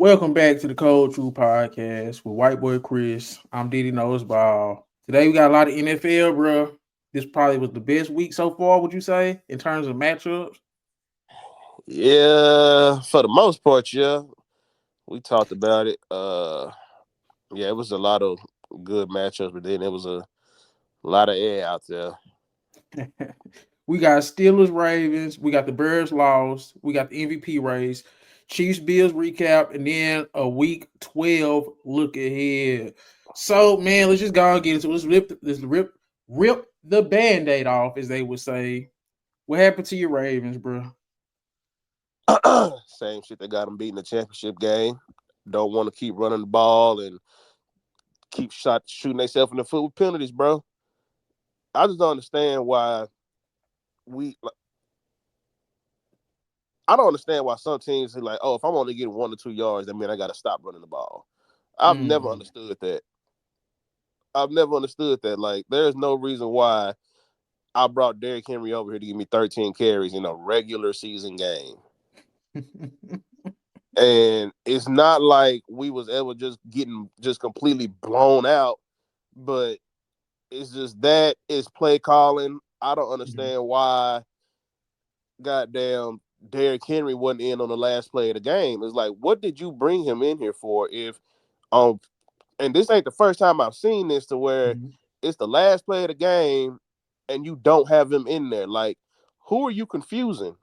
Welcome back to the Cold Truth Podcast with White Boy Chris. I'm Diddy Noseball. Today we got a lot of NFL, bro. This probably was the best week so far, would you say, in terms of matchups? Yeah, for the most part, yeah. We talked about it. Yeah, it was a lot of good matchups, but then there was a lot of air out there. We got Steelers, Ravens. We got the Bears lost. We got the MVP race. Chiefs, Bills recap, and then a week 12 look ahead. So, man, let's just go and get into it. Let's rip the band-aid off, as they would say. What happened to your Ravens, bro? Same shit that got them beating the championship game. Don't want to keep running the ball and keep shooting themselves in the foot with penalties, bro. I just don't understand why we. I don't understand why some teams are like, oh, if I'm only getting 1 or 2 yards, that mean I got to stop running the ball. I've never Mm. understood that. I've never understood that. Like, there's no reason why I brought Derrick Henry over here to give me 13 carries in a regular season game. And it's not like we was ever just getting just completely blown out, but it's just that it's play calling. I don't understand why goddamn Derrick Henry wasn't in on the last play of the game. It's like, what did you bring him in here for? If and this ain't the first time I've seen this to where Mhm. it's the last play of the game and you don't have him in there. Like, who are you confusing?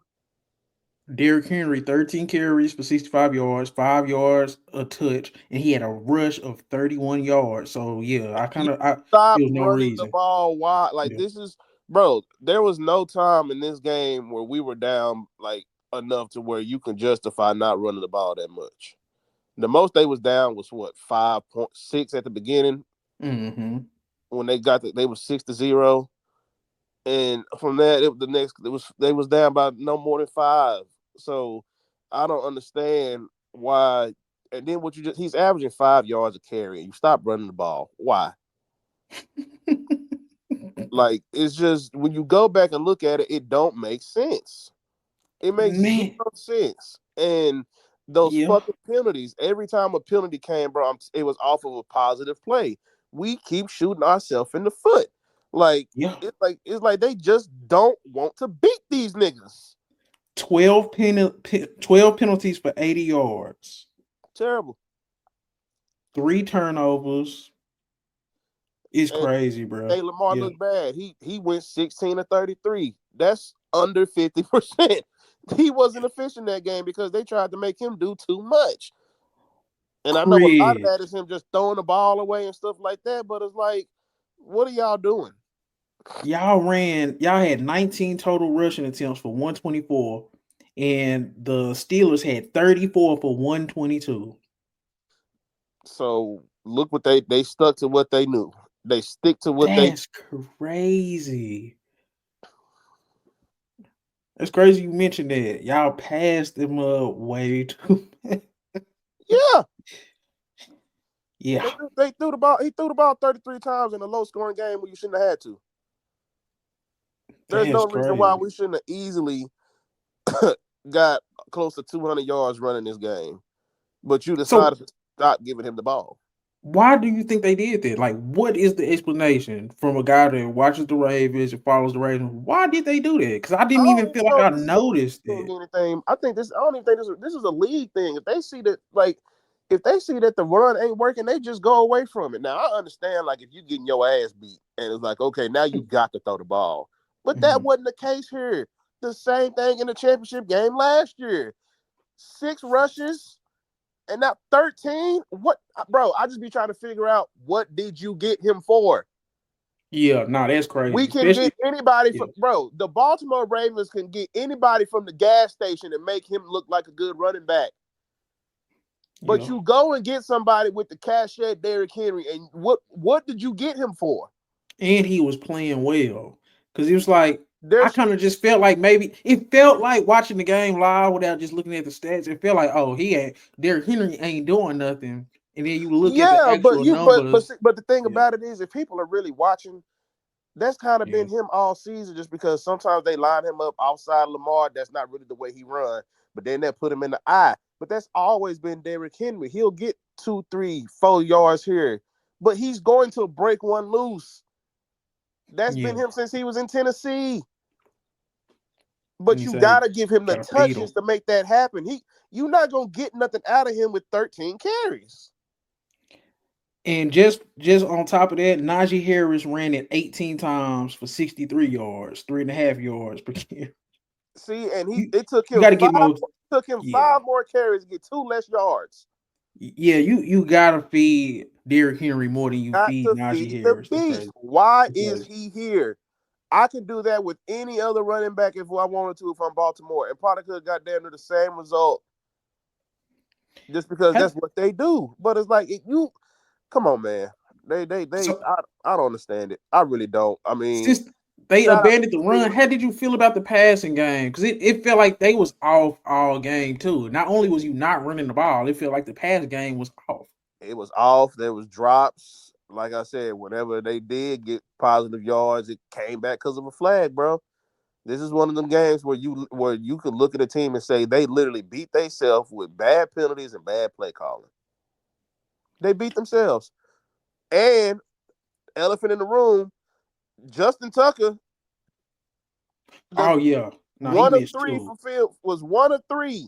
Derrick Henry, 13 carries for 65 yards, 5 yards a touch, and he had a rush of 31 yards. So yeah, You I stop feel no running the reason. ball wide. Like, Yeah. this is, bro, there was no time in this game where we were down like enough to where you can justify not running the ball that much. The most they was down was what, 5.6 at the beginning Mm-hmm. when they was 6-0. And from that, they was down by no more than 5. So I don't understand why. And then he's averaging 5 yards a carry, and you stop running the ball. Why? Like, it's just when you go back and look at it, it don't make sense. It makes zero Man, sense. And those yeah, fucking penalties, every time a penalty came, bro, it was off of a positive play. We keep shooting ourselves in the foot. Like, yeah. it's like they just don't want to beat these niggas. 12 penalties for 80 yards, Terrible. three turnovers. It's And crazy, bro. hey, Lamar Yeah. looked bad. He went 16 of 33. That's under 50%. He wasn't efficient that game because they tried to make him do too much. And I know a lot of Chris, that is him just throwing the ball away and stuff like that. But it's like, what are y'all doing? y'all had 19 total rushing attempts for 124, and the Steelers had 34 for 122. So look what they stuck to what they knew. They stick to what they. That's crazy. That's crazy you mentioned that. Y'all passed them up way too. Yeah, Yeah, they threw the ball. He threw the ball 33 times in a low scoring game where you shouldn't have had to. There's that's no reason why crazy. we shouldn't have easily got close to 200 yards running this game. But you So decided to stop giving him the ball. why do you think they did that? Like, what is the explanation from a guy that watches the Ravens and follows the Ravens? Why did they do that? Because I I didn't don't even even feel like know I if this is a league noticed thing it. or anything. I think this. I don't even think this is a league thing. If they see that, like, if they see that the run ain't working, they just go away from it. Now I understand, like, if you getting your ass beat and it's like, okay, now you got to throw the ball, but that Mhm. wasn't the case here. The same thing in the championship game last year. 6 rushes and not 13. What, bro? I just be trying to figure out what did you get him for? Yeah, nah, that's We crazy. can Especially, get anybody yeah, from, bro. The Baltimore Ravens can get anybody from the gas station and make him look like a good running back. But yeah. you go and get somebody with the cachet Derrick Henry, and what did you get him for? And he was playing well because he was like, I There's kind of just felt like maybe it felt like watching the game live without just looking at the stats. It felt like, oh, he ain't Derrick Henry ain't doing nothing, and then you look at the yeah, but actual you but but numbers. but the thing Yeah, about it is, if people are really watching, that's kind of yeah, been him all season. Just because sometimes they line him up outside Lamar, that's not really the way he run. but then that put him in the eye. But that's always been Derrick Henry. He'll get 2, 3, 4 yards here, but he's going to break one loose. That's been Yeah. him since he was in Tennessee. But And you you say gotta give him the gotta feed touches him. to make that happen. You're not gonna get nothing out of him with 13 carries. And just on top of that, Najee Harris ran it 18 times for 63 yards, 3.5 yards per carry. See, and You it took you him got to get more. Yeah, 5 more carries to get 2 less yards. yeah. You gotta feed Derrick Henry more than you Got feed to Najee feed the Harris. That's beast. crazy. Why That's is crazy. he here? I can do that with any other running back if I wanted to if I'm Baltimore, and probably could have got down to the same result just because Have- that's what they do. But it's like you come on, man. They. So I don't understand it. I really don't. I mean, since they shout out abandoned the to run, how did you feel about the passing game? Because it felt like they was off all game too. Not only was you not running the ball, it felt like the pass game was off. it was off. There was drops. Like I said, whenever they did get positive yards, it came back because of a flag, bro. This is one of them games where you could look at a team and say they literally beat themselves with bad penalties and bad play calling. They beat themselves. And elephant in the room, Justin Tucker, the Oh yeah, no, he one of missed three two. from field was 1 of 3.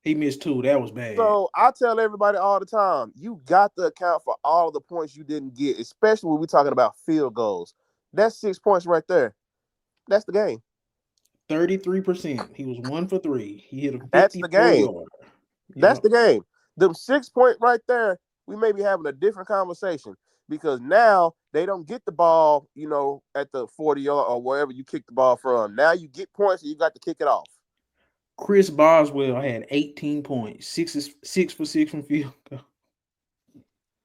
He missed two. That was bad. So I tell everybody all the time, you got to account for all the points you didn't get, especially when we're talking about field goals. That's 6 points right there. That's the game. 33%. He was 1 for 3. He hit a That's the 54 game. yard. That's Yeah. the game. Them 6 point right there, we may be having a different conversation because now they don't get the ball, at the 40 yard or wherever you kick the ball from. Now you get points and you got to kick it off. Chris Boswell had 18 points, 6 for 6 from field goal.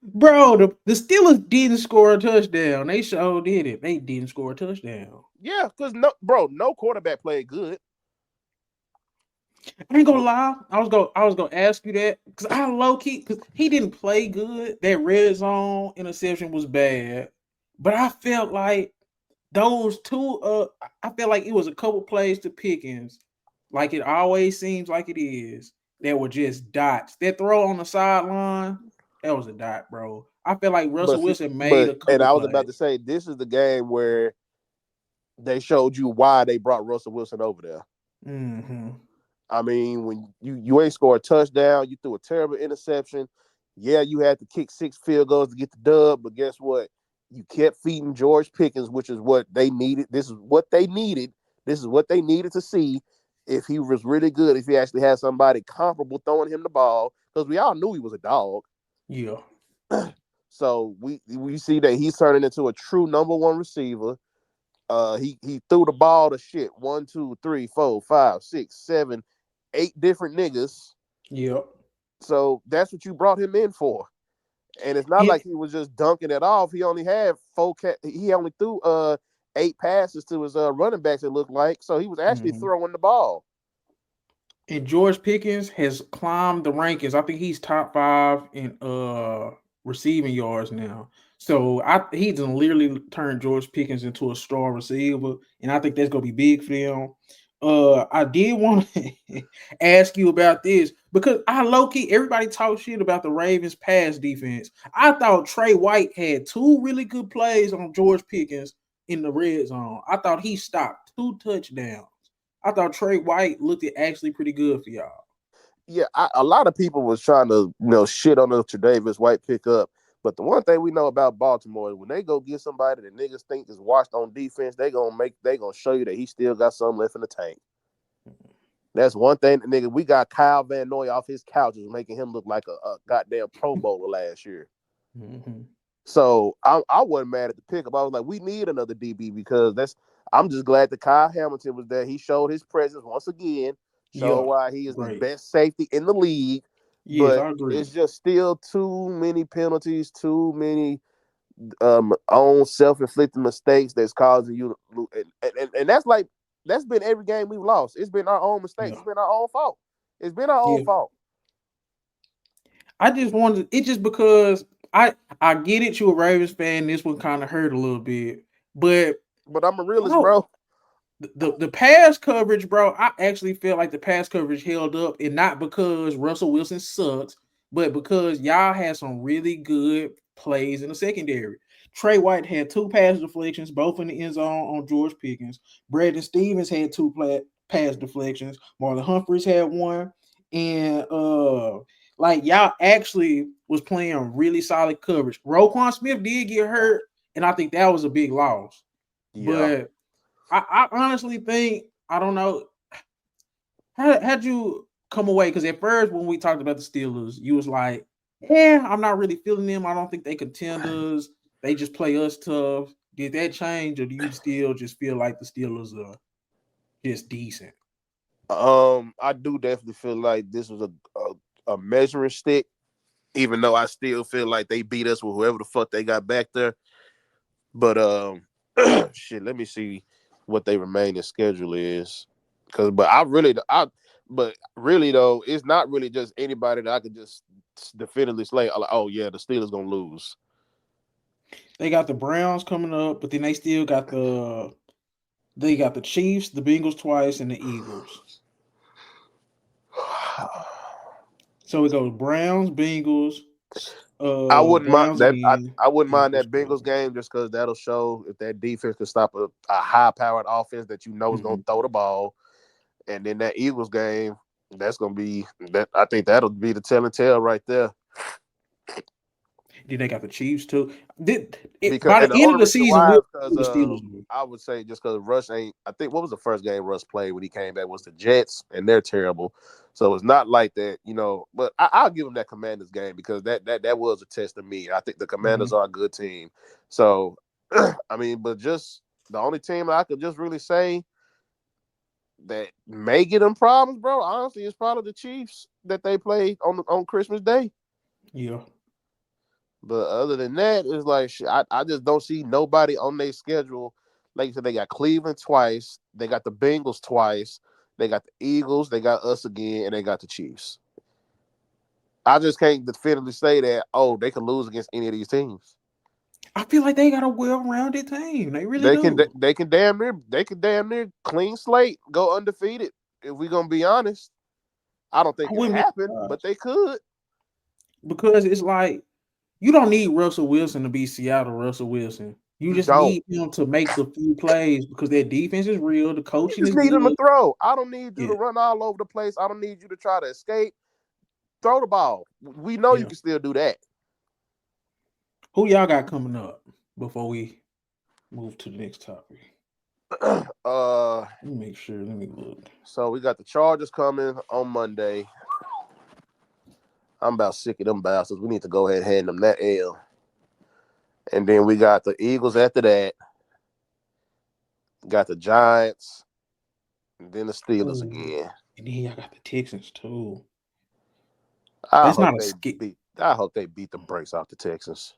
Bro, the Steelers didn't score a touchdown. They sure did it. They didn't score a touchdown. Yeah, because no quarterback played good. I ain't gonna lie. I was gonna ask you that because I low key because he didn't play good. That red zone interception was bad, but I felt like those two. I felt like it was a couple plays to Pickens, like it always seems like it is. That were just dots. That throw on the sideline, that was a dot, bro. I feel like But Russell see, Wilson made but a and couple I was about plays. to say this is the game where they showed you why they brought Russell Wilson over there. Mm-hmm. I mean, when you ain't score a touchdown, you threw a terrible interception. Yeah, you had to kick 6 field goals to get the dub, but guess what? You kept feeding George Pickens, which is what they needed. This is what they needed. This is what they needed to see if he was really good, if he actually had somebody comparable throwing him the ball, because we all knew he was a dog. Yeah. So we see that he's turning into a true number one receiver. He threw the ball to shit 1, 2, 3, 4, 5, 6, 7, 8 different niggas. Yep. So that's what you brought him in for. And it's not like It. he was just dunking it off. He only had he only threw 8 passes to his running backs, it looked like. So he was actually Mhm. throwing the ball. And George Pickens has climbed the rankings. I think he's top 5 in receiving yards now. So he done literally turned George Pickens into a star receiver, and I think that's gonna be big for them. I did want to ask you about this because I low key everybody talk shit about the Ravens pass defense. I thought Trey White had 2 really good plays on George Pickens in the red zone. I thought he stopped 2 touchdowns. I thought Trey White looked actually pretty good for y'all. Yeah, a lot of people was trying to shit on the Tre'Davious White pickup. But the one thing we know about Baltimore is when they go get somebody that niggas think is washed on defense, they gonna show you that he still got something left in the tank. That's one thing, nigga. We got Kyle Van Noy off his couches, making him look like a goddamn Pro Bowler last year. Mm-hmm. So I wasn't mad at the pickup. I was like, we need another DB because I'm just glad that Kyle Hamilton was there. He showed his presence once again, showed Yeah, why he is the great. best safety in the league. Yes, But I agree. it's just still too many penalties, too many own self-inflicted mistakes that's causing you to lose. And that's been every game we've lost. It's been our own mistakes. Yeah, It's been our own fault. It's been our own yeah. fault. I just wanted it just because I get it. You a Ravens fan. This one kind of hurt a little bit, but But I'm a realist, oh, bro. the pass coverage, bro. I actually feel like the pass coverage held up, and not because Russell Wilson sucks, but because y'all had some really good plays in the secondary. Trey White had two pass deflections, both in the end zone on George Pickens. Brandon Stevens had two pass deflections. Marlon Humphreys had one, and like y'all actually was playing really solid coverage. Roquan Smith did get hurt, and I think that was a big loss. Yeah. But I honestly think I don't know. How'd you come away? Because at first when we talked about the Steelers, you was like, "Yeah, I'm not really feeling them. I don't think they contenders. They just play us tough." Did that change, or do you still just feel like the Steelers are just decent? I do definitely feel like this was a measuring stick, even though I still feel like they beat us with whoever the fuck they got back there. But shit, let me see what they remaining schedule is. But really though, it's not really just anybody that I could just definitively say, like, oh yeah, the Steelers gonna lose. They got the Browns coming up, but then they got the Chiefs, the Bengals twice, and the Eagles. So it goes Browns, Bengals, I wouldn't mind Browns that. again, I wouldn't mind Eagles that Bengals twice. game just because that'll show if that defense can stop a high-powered offense that you know is going Mm-hmm. to throw the ball, and then that Eagles game, that's going to be that. I think that'll be the telling tale right there. Then they got the Chiefs too. Did it Because by and the the end of only the reason season? why We'll is because the Steelers win. I would say just because Russ ain't. I think what was the first game Russ played when he came back was the Jets, and they're terrible. So it's not like that, you know. But I'll give him that Commanders game because that was a test of me. I think the Commanders Mm-hmm. are a good team. So I mean, but just the only team I could just really say that may get them problems, bro. Honestly, is probably the Chiefs that they played on Christmas Day. Yeah, But other than that, it's like I just don't see nobody on their schedule. Like you said, they got Cleveland twice, they got the Bengals twice, they got the Eagles, they got us again, and they got the Chiefs. I just can't definitively say that they can lose against any of these teams. I feel like they got a well-rounded team. They really They can do. damn near clean slate, go undefeated. If we're gonna be honest, I don't I think it wouldn't be happened, but surprised they could. because it's like you don't need Russell Wilson to be Seattle Russell Wilson. You You just don't. need him to make the few plays because their defense is real. The You coaching just is need him to good. throw. I don't need you to Yeah, run all over the place. I don't need you to try to escape. Throw the ball. We know you yeah. can still do that. Who y'all got coming up before we move to the next topic? uh, Let me make sure. Let me look. so we got the Chargers coming on Monday. I'm about sick of them bastards. We need to go ahead and hand them that L. And then we got the Eagles after that. Got the Giants. And then the Steelers Oh, again. and then y'all got the Texans too. I It's hope not a they skip. beat. I hope they beat the brakes off the Texans.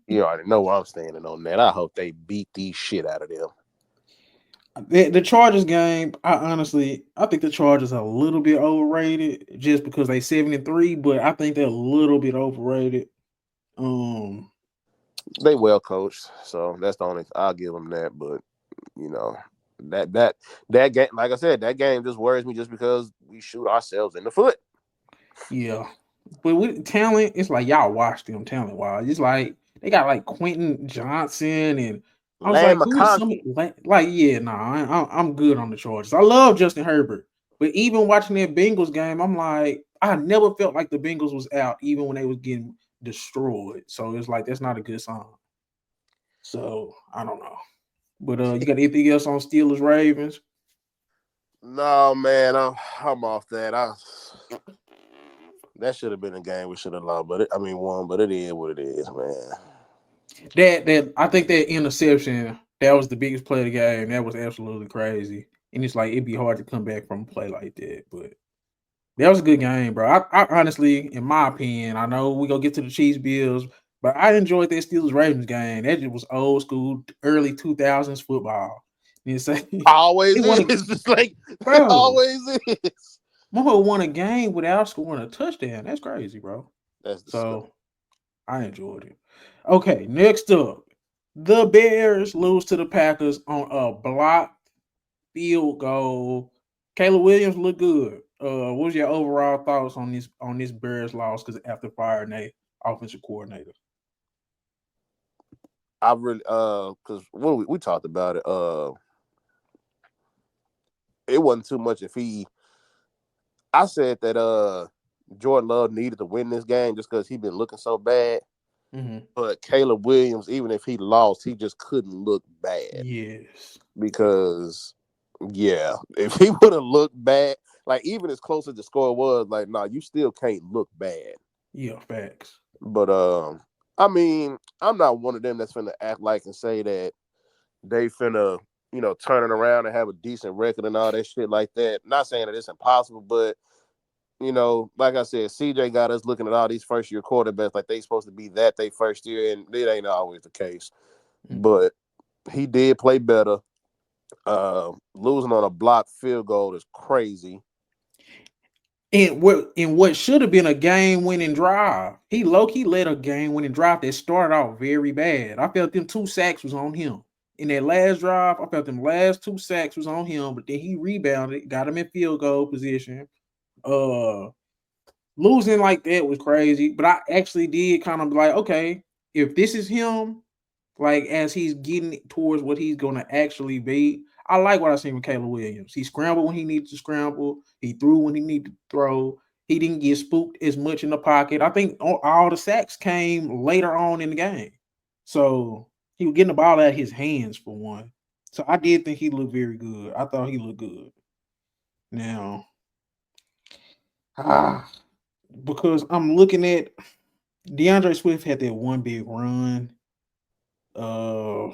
You already know where I'm standing on that. I hope they beat the shit out of them. The Chargers game, I think the Chargers are a little bit overrated just because they 7-3, but I think they're a little bit overrated. Um, They well coached, so that's the only. I'll give them that. But you know that that that game, like I said, that game just worries me just because we shoot ourselves in the foot. yeah, but with talent, it's like y'all watch them talent wise. It's like they got like Quentin Johnson, and I was Lan like, who is some McConkey. like? Yeah, nah, I'm good on the Chargers. I love Justin Herbert, but even watching that Bengals game, I'm like, I never felt like the Bengals was out, even when they was getting destroyed. So it's like that's not a good sign. So I don't know. But you got anything else on Steelers Ravens? No man, I'm off that. That should have been a game we should have lost, but won. But it is what it is, man. That I think that interception that was the biggest play of the game. That was absolutely crazy. And it's like it'd be hard to come back from a play like that. But that was a good game, bro. I honestly, in my opinion, I know we gonna get to the Chiefs Bills, but I enjoyed that Steelers Ravens game. That just was old school, early 2000s football. You say they Always won is. a Just like it bro. always is. Moho won a game without scoring a touchdown. That's crazy, bro. That's disgusting. So I enjoyed it. Okay, next up. The Bears lose to the Packers on a blocked field goal. Caleb Williams looked good. What was your overall thoughts on this Bears loss? Because after firing a offensive coordinator, I really because when we talked about it, it wasn't too much if he. I said that Jordan Love needed to win this game just because he been looking so bad. mm-hmm. But Caleb Williams, even if he lost, he just couldn't look bad Yes, because yeah, if he would have looked bad, like even as close as the score was, like nah, you still can't look bad. yeah, facts. But I mean, I'm not one of them that's finna act like and say that they finna, turn it around and have a decent record and all that shit like that. Not saying that it's impossible, but like I said, CJ got us looking at all these first year quarterbacks like they supposed to be that they first year, and it ain't always the case. But he did play better. Losing on a blocked field goal is crazy. And what should have been a game winning drive, he low key led a game winning drive that started off very bad. I felt them 2 sacks was on him. In that last drive, I felt them last 2 sacks was on him, but then he rebounded, got him in field goal position. Uh Losing like that was crazy, but I actually did kind of be like, okay, if this is him, like as he's getting towards what he's gonna actually be. I like what I seen with Caleb Williams. He scrambled when he needed to scramble. He threw when he needed to throw. He didn't get spooked as much in the pocket. I think all the sacks came later on in the game. So he was getting the ball out of his hands for one. So I did think he looked very good. I thought he looked good. Now, ah, because I'm looking at DeAndre Swift had that one big run. Uh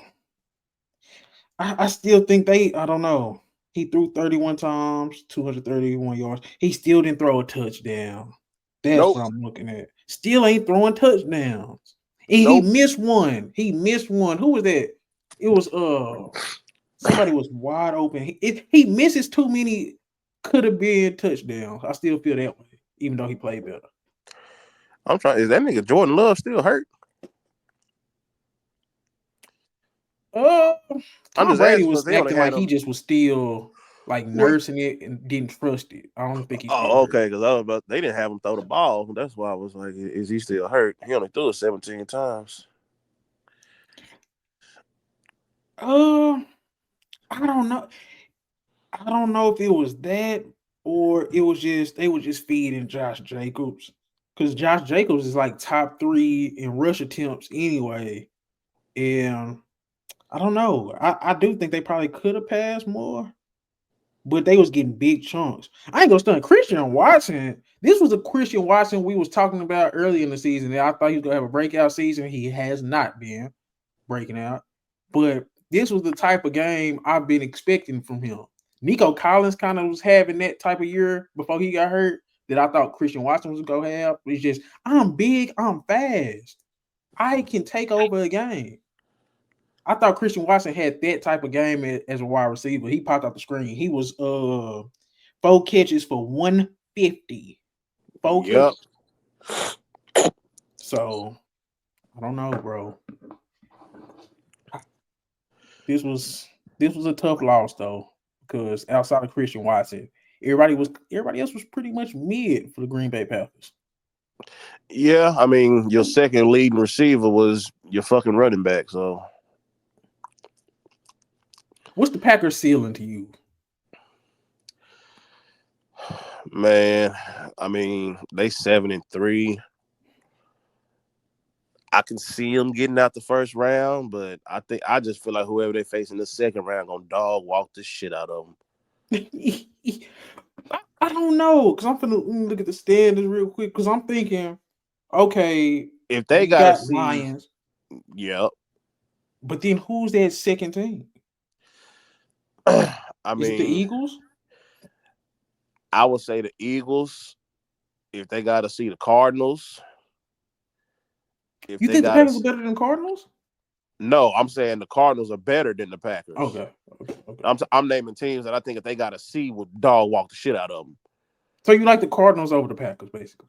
I still think I don't know. He threw 31 times, 231 yards. He still didn't throw a touchdown. That's Nope, what I'm looking at. Still ain't throwing touchdowns. And he nope. missed one. He missed one. Who was that? It was somebody was wide open. If he misses too many, could have been touchdowns. I still feel that way, even though he played better. I'm trying. Is that nigga Jordan Love still hurt? Uh, I'm Tom just Brady asking was because they only acting like had he him. just was still like What? nursing it and didn't trust it. I don't think he's still Oh, hurt. okay. Because I was about they didn't have him throw the ball. That's why I was like, is he still hurt? He only threw it 17 times. Uh, I don't know. I don't know if it was that or it was just they were just feeding Josh Jacobs because Josh Jacobs is like top 3 in rush attempts anyway, and I don't know. I do think they probably could have passed more, but they was getting big chunks. I ain't gonna stunt Christian Watson. This was a Christian Watson we was talking about early in the season. That I thought he was gonna have a breakout season. He has not been breaking out, but this was the type of game I've been expecting from him. Nico Collins kind of was having that type of year before he got hurt that I thought Christian Watson was gonna have. It's just I'm big, I'm fast, I can take over a game. I thought Christian Watson had that type of game as a wide receiver. He popped out the screen. He was 4 catches for 150. Four Yep. catches. So I don't know, bro. This was this was a tough loss though, because outside of Christian Watson, everybody else was pretty much mid for the Green Bay Packers. Yeah. I mean, your second leading receiver was your fucking running back. So, What's the Packers ceiling to you? man, I mean, they 7-3. I can see them getting out the first round, but I just feel like whoever they face in the second round gonna dog walk the shit out of them. I don't know, because I'm finna look at the standings real quick, because I'm thinking, okay, If they we gotta got see, Lions, yep. but then who's that second team? I Is it the mean, Eagles? I would say the Eagles. If they gotta see the Cardinals, if You they think the gotta Packers are better than Cardinals? no, I'm saying the Cardinals are better than the Packers. Okay, okay. I'm naming teams that I think if they gotta see would dog walk the shit out of them. So you like the Cardinals over the Packers, basically?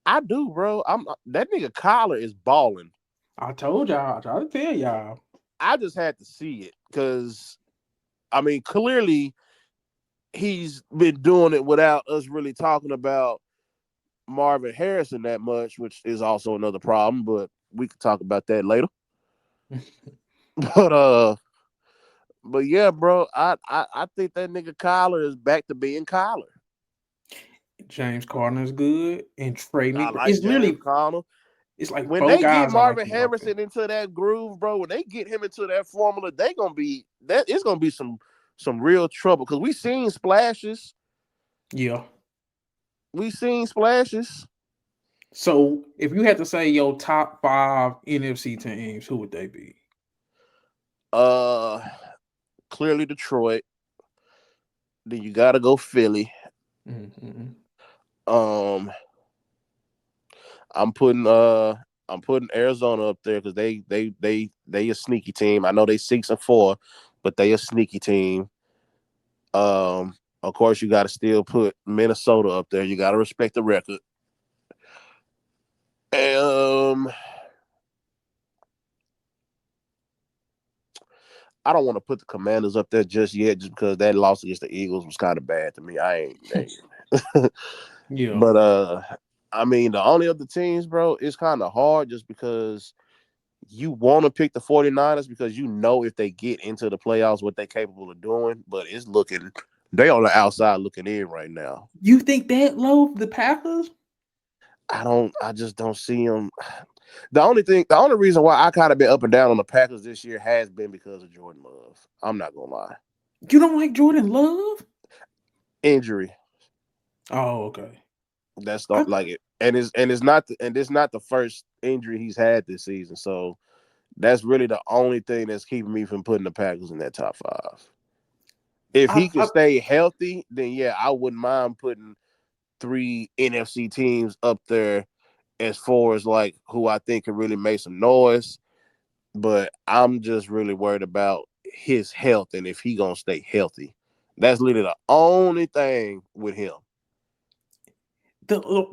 I do, bro. I'm that nigga Kyler is balling. I told y'all. I tried to tell y'all. I just had to see it because I mean, clearly he's been doing it without us really talking about Marvin Harrison that much, which is also another problem. But we could talk about that later. But yeah, bro, I think that nigga Kyler is back to being Kyler. James Carter's good, and Trey I McBride. like It's James literally Conner. it's like When four they get guys I like Marvin in the offense. Harrison into that groove, bro, when they get him into that formula, they gonna be that. It's gonna be some real trouble because we seen splashes. Yeah. We seen splashes. So if you had to say your top five NFC teams, who would they be? Uh, Clearly Detroit. Then you gotta go Philly. Mm-hmm. Um, I'm putting Arizona up there because they a sneaky team. I know they 6-4, but they a sneaky team. Of course you got to still put Minnesota up there. You got to respect the record. Um, I don't want to put the Commanders up there just yet, just because that loss against the Eagles was kind of bad to me. Yeah. But I mean, the only other teams, bro, it's kind of hard just because you want to pick the 49ers because you know if they get into the playoffs what they're capable of doing, but it's looking they on the outside looking in right now. You think that low, the Packers? I just don't see them. The only reason why I kind of been up and down on the Packers this year has been because of Jordan Love. I'm not gonna lie. You don't like Jordan Love? Injury. Oh, okay. That's I, not like it. And it's not the first injury he's had this season. So that's really the only thing that's keeping me from putting the Packers in that top five. If he could I stay healthy, then yeah, I wouldn't mind putting three NFC teams up there as far as like who I think can really make some noise. But I'm just really worried about his health and if he gonna stay healthy. That's literally the only thing with him.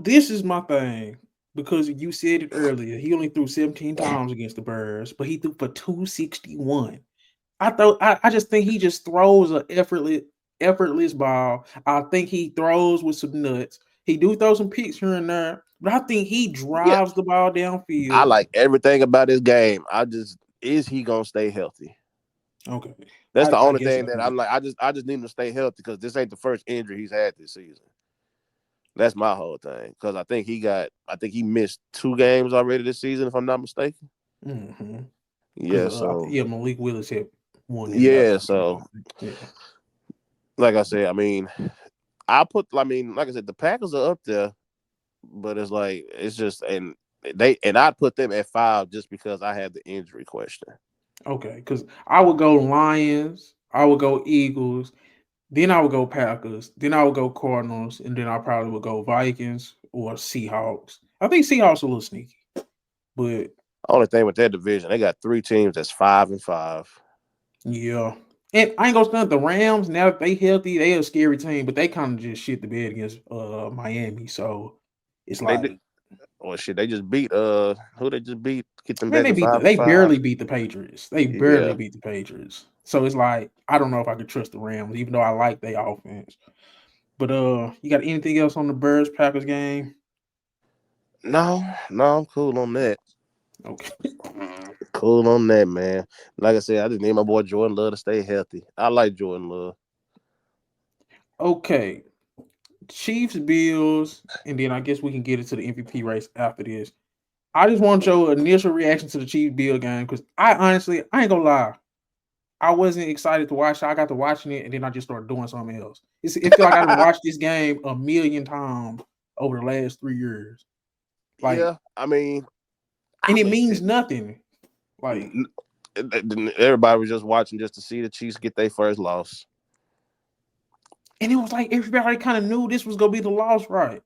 this is my thing because you said it earlier. He only threw 17 times against the Bears, but he threw for 261. I just think he just throws a effortless ball. I think he throws with some nuts. He do throw some picks here and there, but I think he Yeah, drives the ball I downfield. like everything about his game. I just is he gonna stay healthy? Okay, That's the I only guess thing I that can I'm get. like. I just need him to stay healthy because this ain't the first injury he's had this season. That's my whole thing. Because I think he missed 2 games already this season, if I'm not mistaken. Because Yeah, so yeah, Malik Willis had won his yeah, last game. so I think. Yeah. like I said, I mean, like I said, the Packers are up there, but it's like it's just and I put them at 5 just because I had the injury question. Okay, because I would go Lions, I would go Eagles, then I would go Packers, then I would go Cardinals, and then I probably would go Vikings or Seahawks. I think Seahawks a little sneaky, but Only thing with that division, they got 3 teams that's 5-5. yeah. And I ain't gonna stunt the Rams. Now that they healthy, they a scary team, but they kind of just shit the bed against Miami. So it's They did. like, Well, shit, they just beat who they just beat, get them man, back to five and they five. barely beat the Patriots. They barely Yeah, beat the Patriots. So it's like I don't know if I could trust the Rams, even though I like their offense. But you got anything else on the Bears Packers game? no, I'm cool on that. Okay. Cool on that, man. Like I said, I just need my boy Jordan Love to stay healthy. I like Jordan Love. Okay. Chiefs, Bills, and then I guess we can get into the MVP race after this. I just want your initial reaction to the Chiefs Bill game because I honestly, I ain't gonna lie, I wasn't excited to watch it. I got to watching it and then I just started doing something else. It feel like I done watched this game a million times over the last 3 years. Like, Yeah, I mean, I and it missed means it. nothing. Like, Everybody was just watching just to see the Chiefs get their first loss. and it was like everybody kind of knew this was gonna be the loss, right?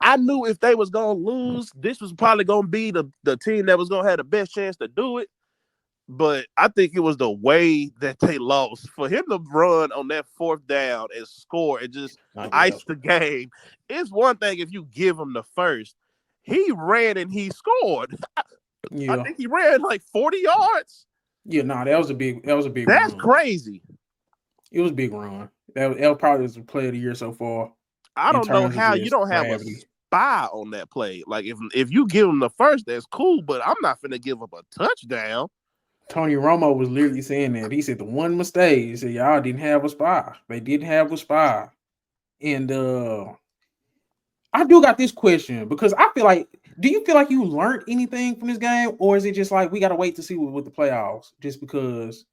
I knew if they was gonna lose, this was probably gonna be the team that was gonna have the best chance to do it. But I think it was the way that they lost. For him to run on that 4th down and score and just Yeah. ice the game, it's one thing if you give him the first. He ran and he scored. I Yeah. think he ran like 40 yards. Yeah, nah, that was a big That's run. crazy. It was a big run. That probably was the play of the year so far I in don't know terms of how you just don't have a gravity. spy on that play. Like if you give him the first, that's cool, but I'm not finna give up a touchdown. Tony Romo was literally saying that. He said the one mistake, he said y'all didn't have a spy. They didn't have a spy. And I do got this question because I feel like, do you feel like you learned anything from this game, or is it just like we gotta wait to see with the playoffs? Just because,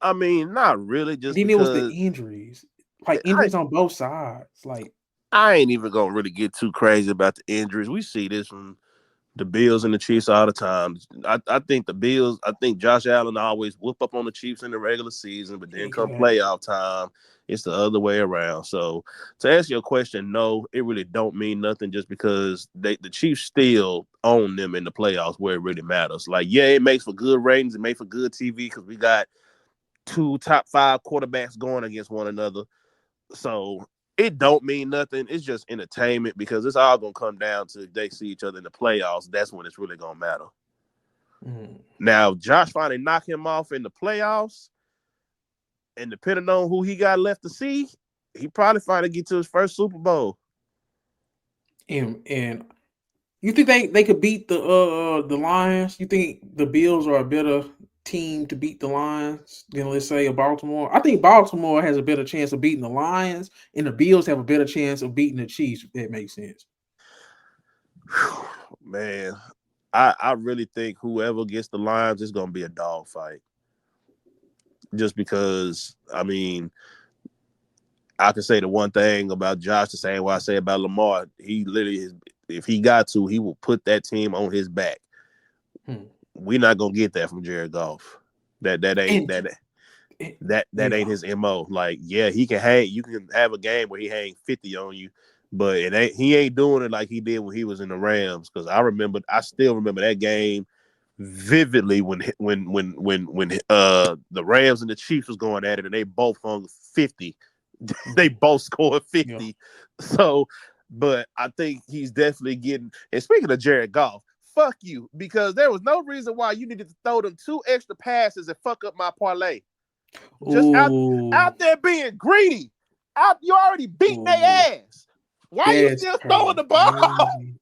I mean, not really, and just then it was the because injuries, like I, injuries on both sides. Like, I ain't even gonna really get too crazy about the injuries. We see this from the Bills and the Chiefs all the time. I think the Bills, I think Josh Allen always whoop up on the Chiefs in the regular season, but then come exactly. playoff time, it's the other way around. So to answer your question, no, it really don't mean nothing just because the Chiefs still own them in the playoffs where it really matters. Like, yeah, it makes for good ratings, it makes for good TV because we got two top five quarterbacks going against one another. So it don't mean nothing. It's just entertainment because it's all gonna come down to if they see each other in the playoffs. That's when it's really gonna matter. Mm. Now, Josh finally knocked him off in the playoffs, and depending on who he got left to see, he probably finally get to his first Super Bowl. And you think they could beat the Lions? You think the Bills are a better team to beat the Lions than, let's say, a Baltimore? I think Baltimore has a better chance of beating the Lions, and the Bills have a better chance of beating the Chiefs. If that makes sense. Man, I really think whoever gets the Lions is gonna be a dogfight. Just because, I mean, I can say the one thing about Josh, the same way I say about Lamar. He literally, if he got to, he will put that team on his back. Hmm. We're not gonna get that from Jared Goff. That ain't And, that and that yeah, ain't his mo. Like, yeah, he can hang. You can have a game where he hang 50 on you, but he ain't doing it like he did when he was in the Rams. Because I still remember that game vividly when the Rams and the Chiefs was going at it and they both hung 50. They mhm, both scored yeah. 50. So, but I think he's definitely getting. And speaking of Jared Goff, fuck you, because there was no reason why you needed to throw them two extra passes and fuck up my parlay. Just Ooh, out there being greedy. You already beat their ooh, ass. Why are you that's still throwing the ball? crazy.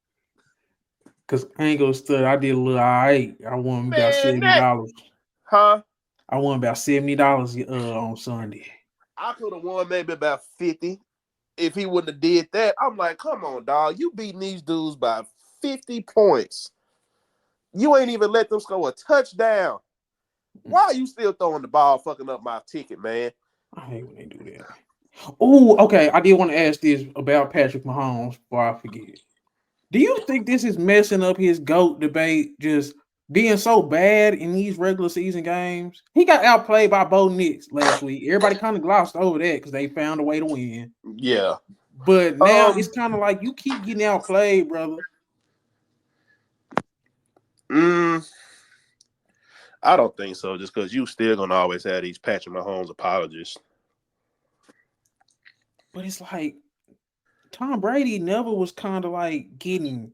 Cause I ain't gonna stud. I did a little alright. I won about Man, $70. huh? I won about $70 on Sunday. I could have won maybe about 50 if he wouldn't have did that. I'm like, come on, dog. You beating these dudes by 50 points. You ain't even let them score a touchdown. Why are you still throwing the ball, fucking up my ticket, man? I hate when they do that. Oh, okay. I did want to ask this about Patrick Mahomes before I forget. Do you think this is messing up his GOAT debate? Just being so bad in these regular season games. He got outplayed by Bo Nix last week. Everybody kind of glossed over that because they found a way to win. Yeah. But now it's Um. kind of like you keep getting outplayed, brother. mm, I don't think so. Just because you still gonna always have these Patrick Mahomes apologists. But it's like Tom Brady never was kind of like getting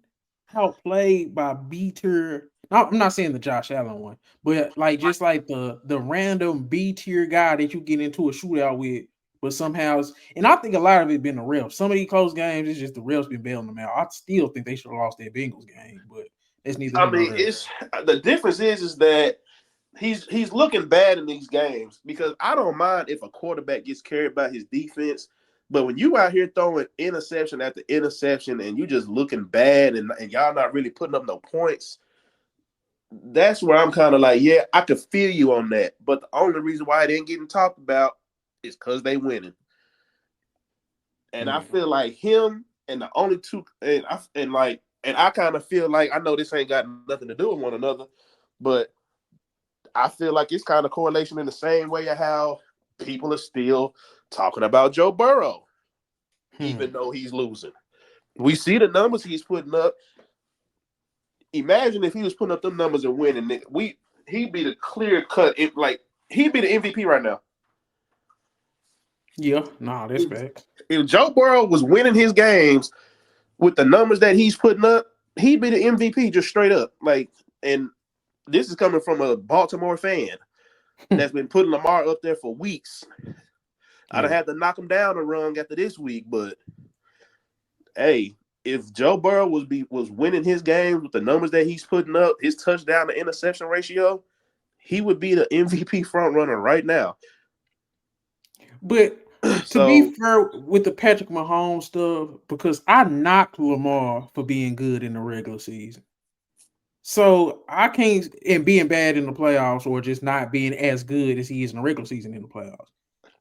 outplayed by B tier. I'm not saying the Josh Allen one, but like just like the random B tier guy that you get into a shootout with, but somehow, and I think a lot of it been the refs. Some of these close games, it's just the refs been bailing them out. I still think they should have lost that Bengals game, but that's neither I here nor mean, there. it's the difference is that he's looking bad in these games because I don't mind if a quarterback gets carried by his defense, but when you out here throwing interception after interception and you just looking bad and y'all not really putting up no points, that's where I'm kind of like, yeah, I could feel you on that. But the only reason why it ain't getting talked about is because they winning. And I Yeah. feel like him and the only two and I kind of feel like I know this ain't got nothing to do with one another, but I feel like it's kind of correlation in the same way of how people are still talking about Joe Burrow, Hmm. even though he's losing. We see the numbers he's putting up. Imagine if he was putting up them numbers and winning. He'd be the clear cut. He'd be the MVP right now. Yeah. Nah, that's If, facts. if Joe Burrow was winning his games with the numbers that he's putting up, he'd be the MVP just straight up. Like and this is coming from a Baltimore fan that's been putting Lamar up there for weeks. I'd have Yeah. had to knock him down a rung after this week, but hey, if Joe Burrow was winning his games with the numbers that he's putting up, his touchdown to interception ratio, he would be the MVP front runner right now. But to be So fair with the Patrick Mahomes stuff, because I knocked Lamar for being good in the regular season. So I can't and being bad in the playoffs or just not being as good as he is in the regular season in the playoffs.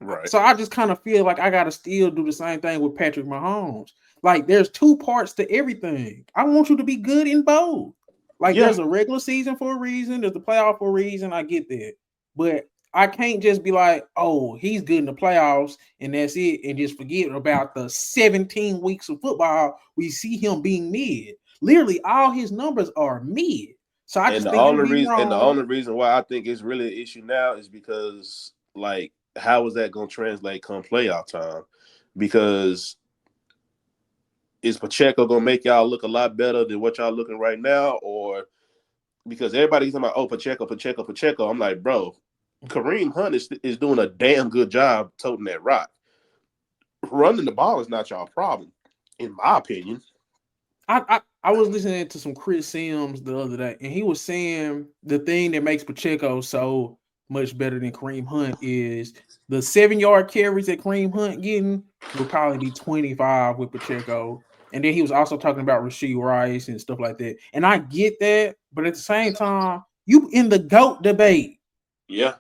right, So I just kind of feel like I gotta still do the same thing with Patrick Mahomes. Like there's two parts to everything. I want you to be good in both. Like yeah, there's a regular season for a reason, there's the playoff for a reason. I get that, but I can't just be like, oh, he's good in the playoffs and that's it, and just forget about the 17 weeks of football we see him being mid. Literally, all his numbers are mid. So I and just think it would be the wrong. only reason why I think it's really an issue now is because like how is that going to translate come playoff time? Because is Pacheco going to make y'all look a lot better than what y'all looking right now, or because everybody's talking about Pacheco, Pacheco, Pacheco? I'm like, bro, Kareem Hunt is doing a damn good job toting that rock. Running the ball is not y'all problem, in my opinion. I was listening to some Chris Sims the other day, and he was saying the thing that makes Pacheco so much better than Kareem Hunt is the 7 yard carries that Kareem Hunt getting would probably be 25 with Pacheco. And then he was also talking about Rasheed Rice and stuff like that. And I get that, but at the same time, you in the GOAT debate. Yeah,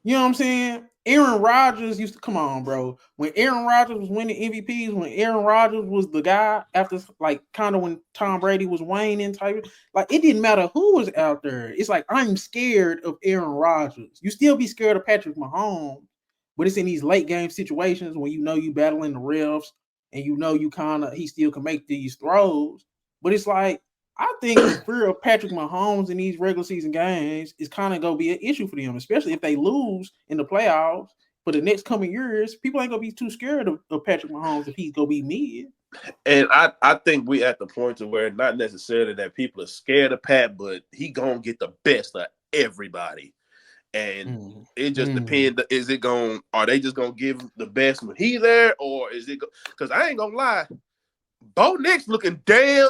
You know what I'm saying? Aaron Rodgers used to come on, bro. When Aaron Rodgers was winning MVPs, when Aaron Rodgers was the guy after like kind of when Tom Brady was waning type, like it didn't matter who was out there. It's like I'm scared of Aaron Rodgers. You still be scared of Patrick Mahomes, but it's in these late game situations when you know you battling the refs and you know you kind of he still can make these throws. But it's like I think the fear of Patrick Mahomes in these regular season games is kind of gonna be an issue for them, especially if they lose in the playoffs for the next coming years. People ain't gonna be too scared of Patrick Mahomes if he's gonna be mid. and I think we at the point to where not necessarily that people are scared of Pat, but he gonna get the best of everybody, and Mm. it just Mm. depends. Is it going? Are they just gonna give the best when he there, or is it? Because I ain't gonna lie, Bo Nix looking damn.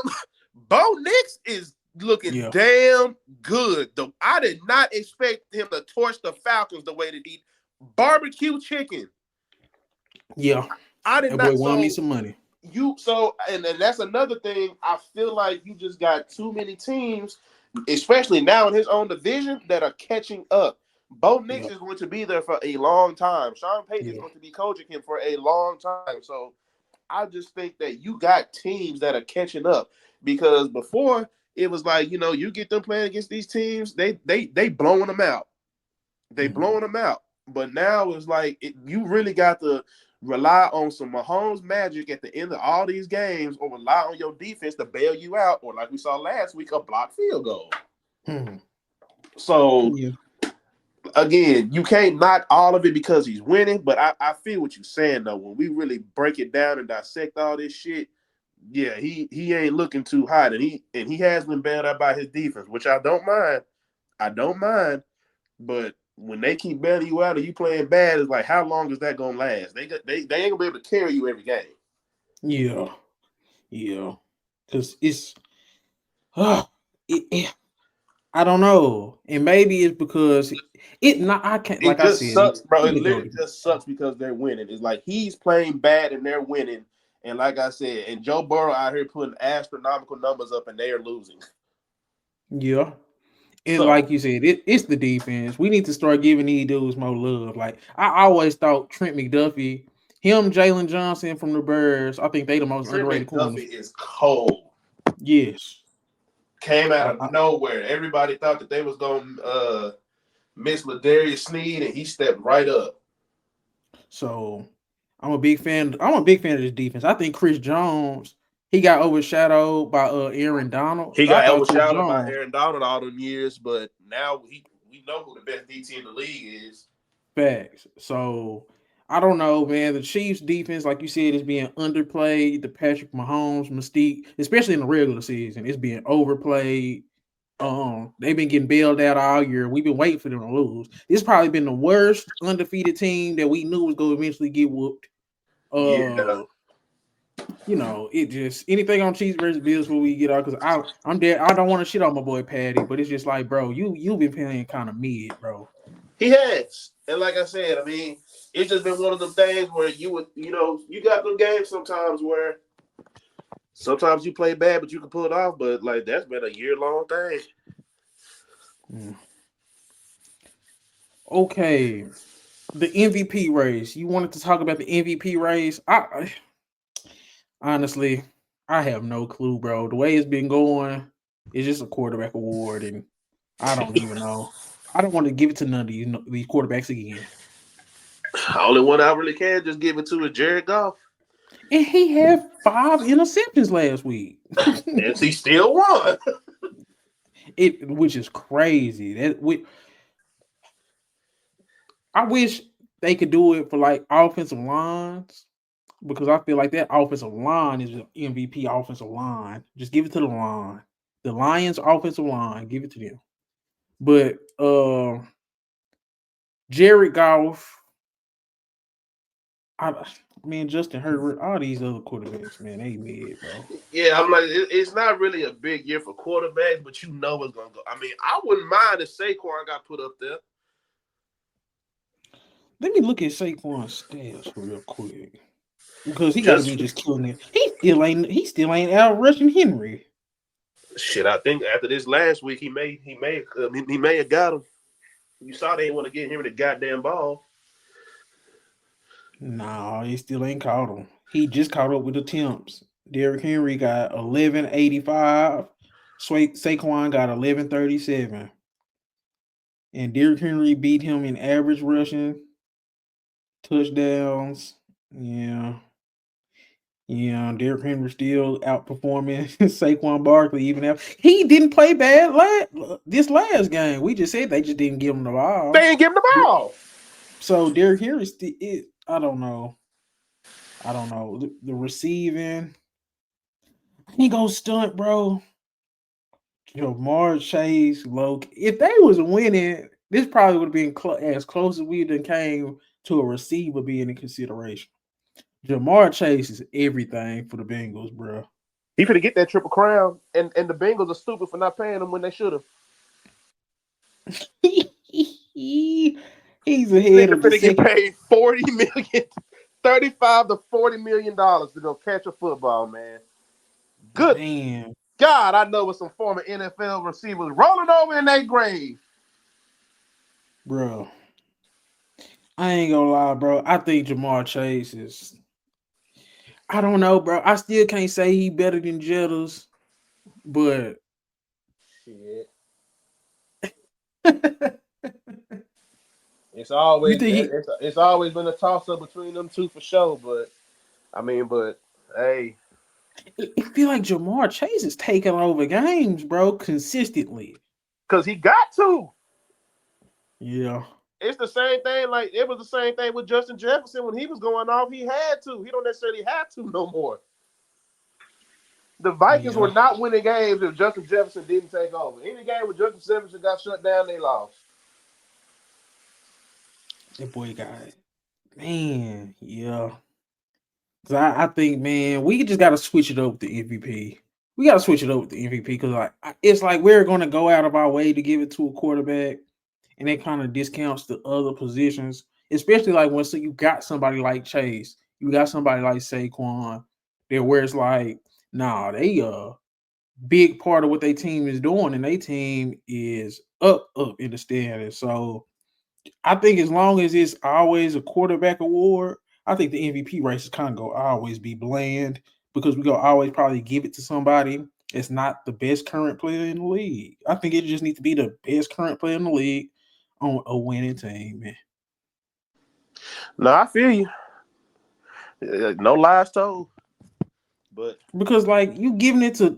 Bo Nix is looking Yeah, damn good. I did not expect him to torch the Falcons the way that he barbecue chicken. yeah. I did That boy not. won me So some money. and that's another thing. I feel like you just got too many teams, especially now in his own division, that are catching up. Bo Nix Yeah, is going to be there for a long time. Sean Payton is yeah. going to be coaching him for a long time. So I just think that you got teams that are catching up because before it was like you get them playing against these teams, they blowing them out. They Mm. blowing them out. But now it's like you really got to rely on some Mahomes magic at the end of all these games, or rely on your defense to bail you out, or like we saw last week, a blocked field goal. Mm. So Yeah, again, you can't knock all of it because he's winning. But I feel what you're saying though. When we really break it down and dissect all this shit, yeah, he ain't looking too hot, and he has been bailed out by his defense, which I don't mind. I don't mind. But when they keep bailing you out and you playing bad, it's like how long is that gonna last? They ain't gonna be able to carry you every game. yeah, yeah. Cause it's uh, it, I don't know, and maybe it's because it not. I can't It like I just said. sucks, bro. He It the go. literally just sucks because they're winning. It's like he's playing bad and they're winning. And like I said, and Joe Burrow out here putting astronomical numbers up and they are losing. Yeah. And So like you said, it's the defense. We need to start giving these dudes more love. Like I always thought Trent McDuffie, him, Jalen Johnson from the Bears, I think they the most Trent underrated corners. McDuffie is cold. Yes. Came out I, of I, nowhere. Everybody thought that they was gonna miss Ladarius Sneed, and he stepped right up. so I'm a big fan. I'm a big fan of this defense. I think Chris Jones, he got overshadowed by Aaron Donald. He So I got thought Chris overshadowed by Jones, Aaron Donald all them years, but now we know who the best DT in the league is. facts. So I don't know, man. The Chiefs defense, like you said, is being underplayed. The Patrick Mahomes mystique, especially in the regular season, is being overplayed. They've been getting bailed out all year. We've been waiting for them to lose. This probably been the worst undefeated team that we knew was going to eventually get whooped. Yeah. It just anything on Chiefs versus Bills before we get out because I'm there. I don't want to shit on my boy Patty, but it's just like, bro, you've been playing kind of mid, bro. He has. And like I said, I mean, it's just been one of them things where you got them games sometimes where sometimes you play bad, but you can pull it off. But like that's been a year-long thing. Mm. Okay, the MVP race. You wanted to talk about the MVP race? Honestly, I have no clue, bro. The way it's been going, it's just a quarterback award, and I don't even know. I don't want to give it to none of these quarterbacks again. The only one I really can just give it to is Jared Goff. And he had 5 interceptions last week. And he still won. Which is crazy. I wish they could do it for like offensive lines because I feel like that offensive line is an MVP offensive line. Just give it to the line. The Lions offensive line, give it to them. But Jared Goff, I mean Justin Herbert, all these other quarterbacks, man, they mid, bro. Yeah, I'm like, it's not really a big year for quarterbacks, but you know it's gonna go. I mean, I wouldn't mind if Saquon got put up there. Let me look at Saquon's stats real quick because he got to be Just just killing it. He still ain't out rushing Henry. shit. I think after this last week, he may have got him. You saw they didn't want to get him the goddamn ball. No, he still ain't caught him. He just caught up with attempts. Derrick Henry got 1185. Saquon got 1137. And Derrick Henry beat him in average rushing, touchdowns. Yeah. Yeah, Derrick Henry still outperforming Saquon Barkley even after he didn't play bad this last game. We just said they just didn't give him the They ball. ain't give him the ball. So Derrick Henry I don't know. I don't know. The receiving, he go stunt, bro. Jamar Chase, Loke. If they was winning, this probably would have been as close as we done came to a receiver being in consideration. Jamar Chase is everything for the Bengals, bro. He finna get that triple crown, and the Bengals are stupid for not paying him when they should have. He's ahead Nigga of the finna get second. paid 40 million, 35 to $40 million to go catch a football, man. Good Man, God, I know with some former NFL receivers rolling over in their grave. bro. I ain't gonna lie, bro. I think Jamar Chase is. I don't know, bro. I still can't say he better than Jetters, but Shit. you It's always think he? it's always been a toss up between them two for sure. But I mean, hey, It feel like Jamar Chase is taking over games, bro, consistently. because he got to. Yeah, It's the same thing. Like it was the same thing with Justin Jefferson when he was going off. He had to. He don't necessarily have to no more. The Vikings were yeah. not winning games if Justin Jefferson didn't take over. Any game where Justin Jefferson got shut down, they lost. That boy got it. Man, yeah. 'Cause I think, man, we just got to switch it up with the MVP. We got to switch it up with the MVP because it's like we're going to go out of our way to give it to a quarterback, and that kind of discounts the other positions, especially like when you got somebody like Chase, you got somebody like Saquon, there where it's like, nah, they big part of what their team is doing, and their team is up in the standings. So I think as long as it's always a quarterback award, I think the MVP race is kind of gonna always be bland because we gonna always probably give it to somebody that's not the best current player in the league. I think it just needs to be the best current player in the league on a winning team, man. No, I feel you. No lies told. But Because like you giving it to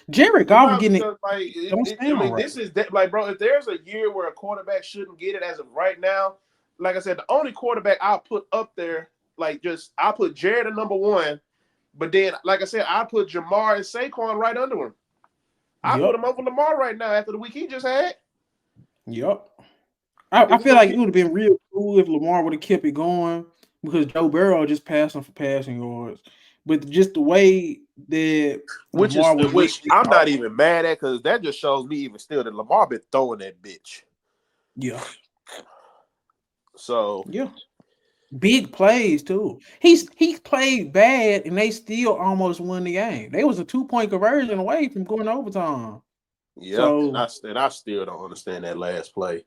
Jared Goff no, getting it because like don't I sound mean, right. this is that like, bro. If there's a year where a quarterback shouldn't get it as of right now, like I said, the only quarterback I'll put up there, like just I'll put Jared at number one, but then like I said, I put Jamar and Saquon right under him. I put Yep. him over Lamar right now after the week he just had. Yep. I If we feel gonna like it keep, would have been real cool if Lamar would have kept it going because Joe Burrow just passed him for passing yards. But just the way that Lamar was letting which it I'm not off, even mad at because that just shows me even still that Lamar been throwing that bitch. yeah, So yeah, big plays too. He's played bad and they still almost won the game. They was a 2-point conversion away from going to overtime. yeah, So and I still don't understand that last play.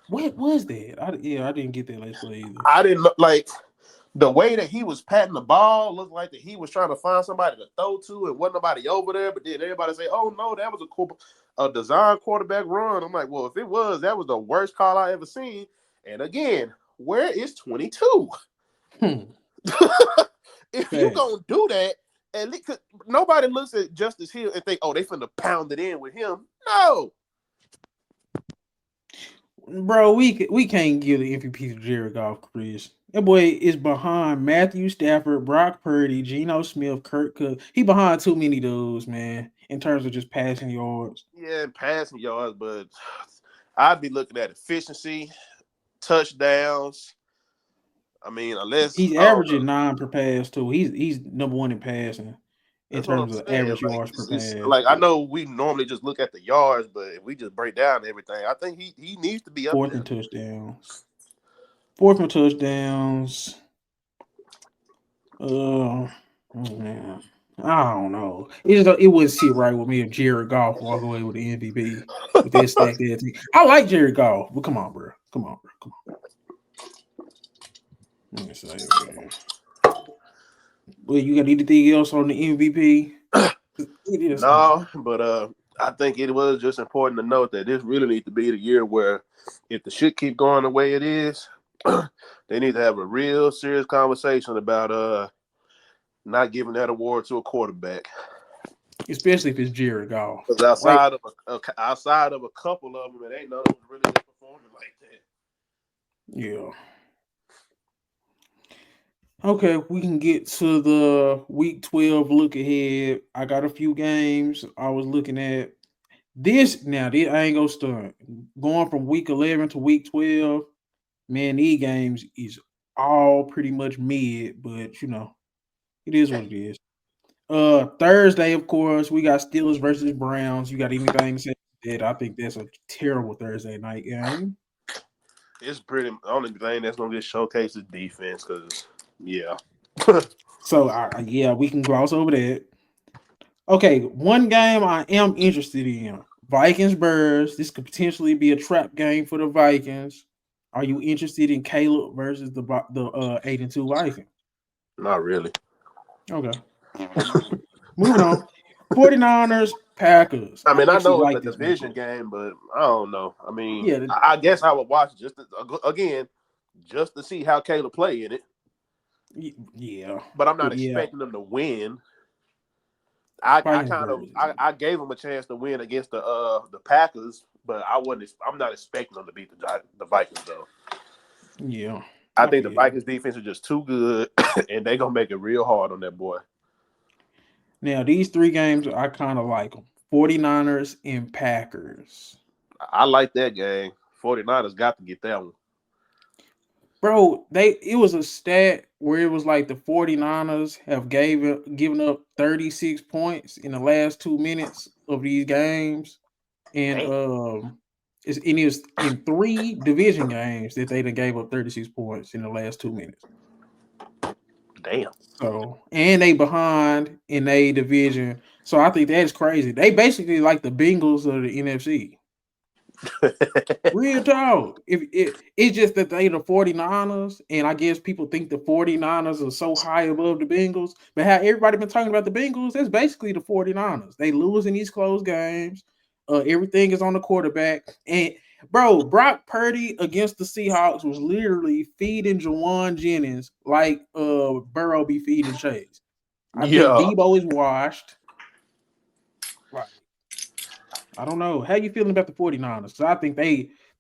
what was that? I didn't get that last play either. I didn't like the way that he was patting the ball. Looked like that he was trying to find somebody to throw to, and wasn't nobody over there. But then everybody say, "Oh no, that was a design quarterback run." I'm like, well, if it was, that was the worst call I ever seen. And again, where is 22? Hmm. If you Facts. gonna do that, at least nobody looks at Justice Hill and think, "Oh, they finna pound it in with him." No, Bro, we can't give the MVP to Jared Goff, Chris. That boy is behind Matthew Stafford, Brock Purdy, Geno Smith, Kirk Cook. He behind too many dudes, man, in terms of just passing yards. yeah, and passing yards, but I'd be looking at efficiency, touchdowns. I mean, unless He's I don't know. averaging 9 per pass too. He's number one in passing in That's what I'm terms of saying. average Like yards per it's pass. like I know we normally just look at the yards, but if we just break down everything, I think he needs to be up Fourth there. and touchdowns. Fourth and touchdowns. Man, I don't know. It wouldn't sit right with me if Jared Goff walk away with the MVP with that stacked ass team. I like Jared Goff, but come on, bro. Come on, bro. Come on. Let me say, man. Well, you got anything else on the MVP? It is. No, but I think it was just important to note that this really needs to be the year where if the shit keep going the way it is, they need to have a real serious conversation about not giving that award to a quarterback. Especially if it's Jared Goff. Because Like, outside of a couple of them, it ain't none of them really been performing like that. yeah. Okay, we can get to the week 12 look ahead. I got a few games I was looking at. This I ain't gonna start. Going from week 11 to week 12, man, these games is all pretty much mid, but it is what it is. Thursday, of course, we got Steelers versus Browns. You got anything to say that? I think that's a terrible Thursday night game. It's pretty the only thing that's gonna get showcased is defense, because yeah. So yeah, we can gloss over that. Okay, one game I am interested in. Vikings Bears. This could potentially be a trap game for the Vikings. Are you interested in Caleb versus the 8-2 Vikings? Not really. Okay. Moving on. 49ers, Packers. I I mean, I actually know it's a like this division matchup. game, but I don't know. I mean, Yeah, I guess I would watch again just to see how Caleb play in it. yeah. But I'm not But yeah, expecting them to win. I Vikings kind of Bears is easy. I gave them a chance to win against the Packers, but I'm not expecting them to beat the Vikings though. Yeah. I I think the feel you. Vikings defense is just too good, and they're gonna make it real hard on that boy. Now, these three games, I kind of like them. 49ers and Packers. I like that game. 49ers got to get that one. Bro, it was a stat where it was like the 49ers have given up 36 points in the last 2 minutes of these games. And Damn. it was in 3 division games that they done gave up 36 points in the last 2 minutes. Damn. So and they behind in a division. So I think that is crazy. They basically like the Bengals of the NFC. Real talk. It's just that they the 49ers, and I guess people think the 49ers are so high above the Bengals. But how everybody been talking about the Bengals, that's basically the 49ers. They lose in these close games. Everything is on the quarterback. And bro, Brock Purdy against the Seahawks was literally feeding Jawan Jennings like Burrow be feeding Chase. I think Yeah. Debo is washed. Right. I don't know. How you feeling about the 49ers? So I think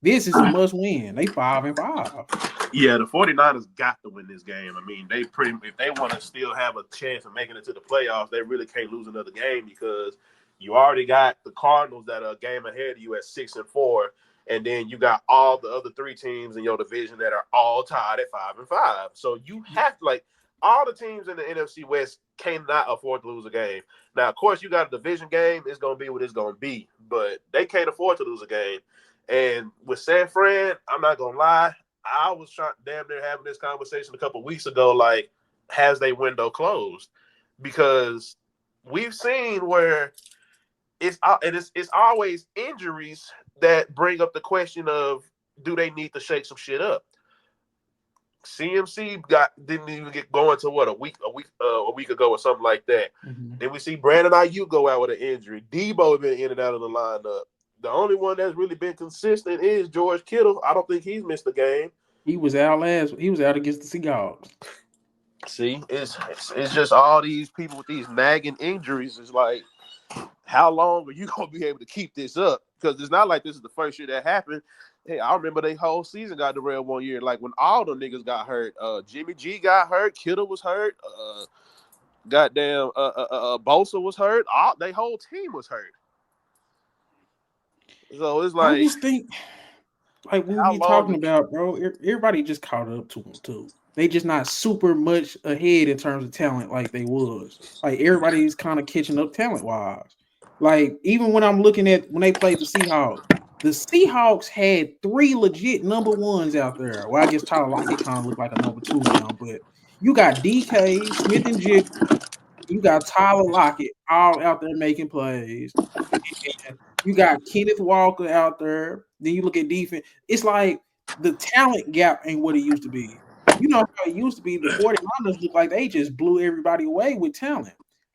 this is a must win. They 5-5. Yeah, the 49ers got to win this game. I mean, if they want to still have a chance of making it to the playoffs, they really can't lose another game because You already got the Cardinals that are a game ahead of you at 6-4, and then you got all the other three teams in your division that are all tied at 5-5. So you have to like all the teams in the NFC West cannot afford to lose a game. Now, of course, you got a division game; it's gonna be what it's gonna be, but they can't afford to lose a game. And with San Fran, I'm not gonna lie, I was trying damn near having this conversation a couple of weeks ago. Like, has they window closed? Because we've seen where it's always injuries that bring up the question of do they need to shake some shit up? CMC didn't even get going to what a week ago or something like that. Mm-hmm. Then we see Brandon Ayuk go out with an injury. Debo been in and out of the lineup. The only one that's really been consistent is George Kittle. I don't think he's missed a game. He was out last. He was out against the Seahawks. See, it's just all these people with these nagging injuries. It's like, how long are you gonna be able to keep this up? Because it's not like this is the first year that happened. Hey, I remember they whole season got derailed one year. Like when all the niggas got hurt. Jimmy G got hurt. Kittle was hurt. Bosa was hurt. All they whole team was hurt. So it's I like, just think, like what how we long? talking about, bro. Everybody just caught up to them too. They just not super much ahead in terms of talent like they was. Like everybody's kind of catching up talent wise. Like even when I'm looking at when they played the Seahawks had three legit number ones out there. Well, I guess Tyler Lockett kind of looked like a number two now, but you got DK, Smith and Jigba, you got Tyler Lockett all out there making plays. You got Kenneth Walker out there. Then you look at defense. It's like the talent gap ain't what it used to be. You know how it used to be. The 49ers look like they just blew everybody away with talent.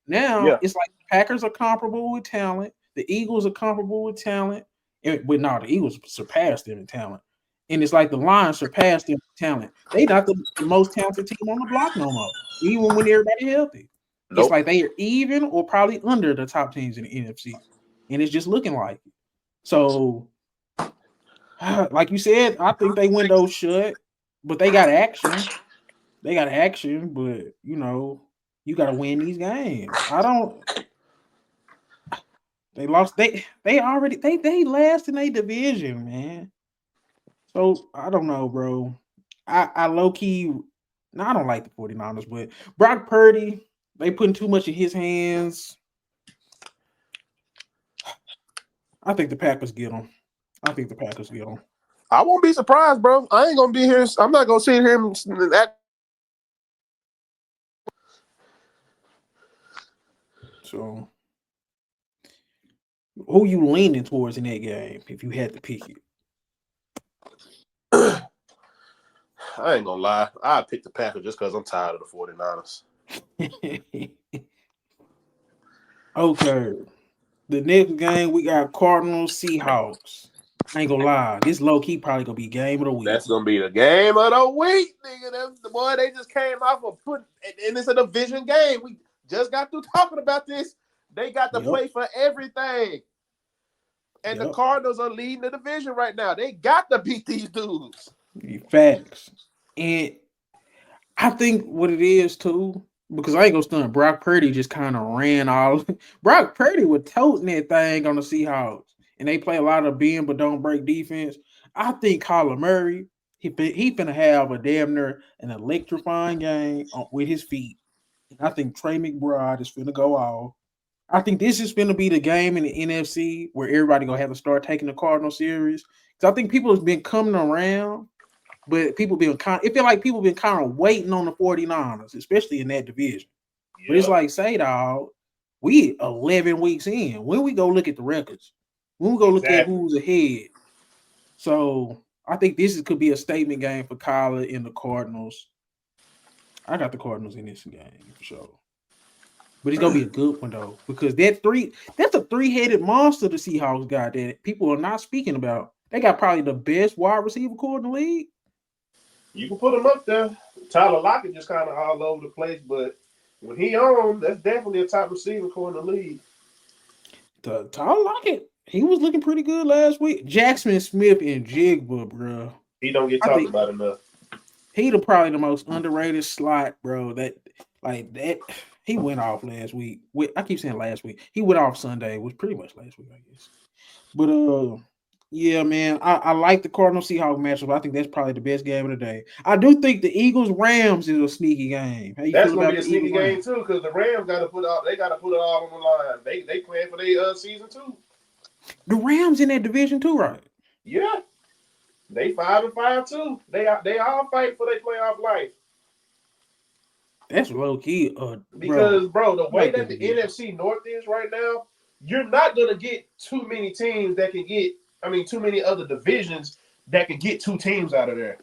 Now Yeah, it's like the Packers are comparable with talent. The Eagles are comparable with talent. But no, the Eagles surpassed them in talent. And it's like the Lions surpassed them in talent. They not the most talented team on the block no more, even when everybody healthy. It's nope. like they are even or probably under the top teams in the NFC. And it's just looking like it. So, like you said, I think they window shut, but they got action. They got action, but you got to win these games. I don't. They lost. They already they last in a division, man. So I don't know, bro. I low key. No, I don't like the 49ers, but Brock Purdy, they putting too much in his hands. I think the Packers get them. I think the Packers get them. I won't be surprised, bro. I ain't gonna be here. I'm not gonna sit here and act. So who you leaning towards in that game if you had to pick I ain't gonna lie. I pick the Packers just because I'm tired of the 49ers. it? Okay. The next game we got Cardinals Seahawks. I ain't gonna lie. This low key probably gonna be game of the week. That's gonna be the game of the week, nigga. That's the boy they just came off of and it's a division game. We just got through talking about this. They got to Yep. play for everything. And the Yep. Cardinals are leading the division right now. They got to beat these dudes. Facts. And I think what it is too, because I ain't gonna stunt. Brock Purdy just kind of ran all. Brock Purdy was toting that thing on the Seahawks, and they play a lot of bend but don't break defense. I think Kyler Murray, he finna have a damn near an electrifying game with his feet. And I think Trey McBride is finna go off. I think this is finna be the game in the NFC where everybody gonna have to start taking the Cardinal serious. Because I think people have been coming around but people been it feel like people been kind of waiting on the 49ers, especially in that division. But it's Yeah, like, say dog, we 11 weeks in. When we go look at the records, when we go look at exactly. who's ahead. So I think could be a statement game for Kyler and the Cardinals. I got the Cardinals in this game for sure. But it's gonna be a good one though, because that's a three-headed monster the Seahawks got that people are not speaking about. They got probably the best wide receiver core in the league. You can put them up there. Tyler Lockett just kind of all over the place, but when he on, that's definitely a top receiver core in the league. The Tyler Lockett, he was looking pretty good last week. Jackson Smith and Jigba, bro. He don't get I talked think about enough. he probably the most underrated slot, bro. That like that He went off last week. I keep saying last week. He went off Sunday, was pretty much last week, I guess. But yeah, man, I like the Cardinal Seahawks matchup. I think that's probably the best game of the day. I do think the Eagles Rams is a sneaky game. How you That's feel gonna about be a the Eagles sneaky game Rams? too, because the Rams got to put out. They got to put it all on the line. They playing for their season too. The Rams in that division too, right? Yeah, they 5-5 too. They all fight for their playoff life. That's low key, bro. Because bro, the I way like that that the division. NFC North is right now, you're not gonna get too many teams that can get. I mean, too many other divisions that can get two teams out of there.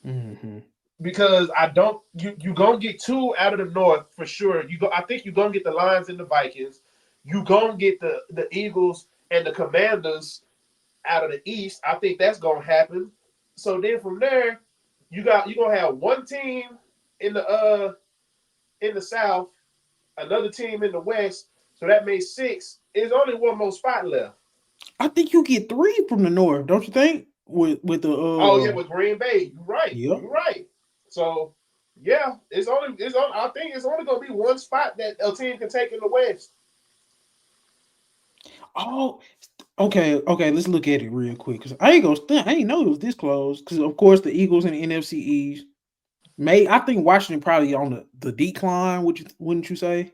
Mm-hmm. Because I don't, you gonna get two out of the North for sure. I think you gonna get the Lions and the Vikings. You gonna get the Eagles and the Commanders out of the East. I think that's gonna happen. So then from there, you gonna have one team in the South, another team in the West. So that makes six. There's only one more spot left. I think you get three from the North, don't you think? With the Oh yeah, with Green Bay. You're right. yep. You're right. So yeah, it's on. I think it's only gonna be one spot that a team can take in the West. Oh, okay. Let's look at it real quick because I ain't know it was this close. Because of course the Eagles and the NFC East. I think Washington probably on the decline. Wouldn't you say?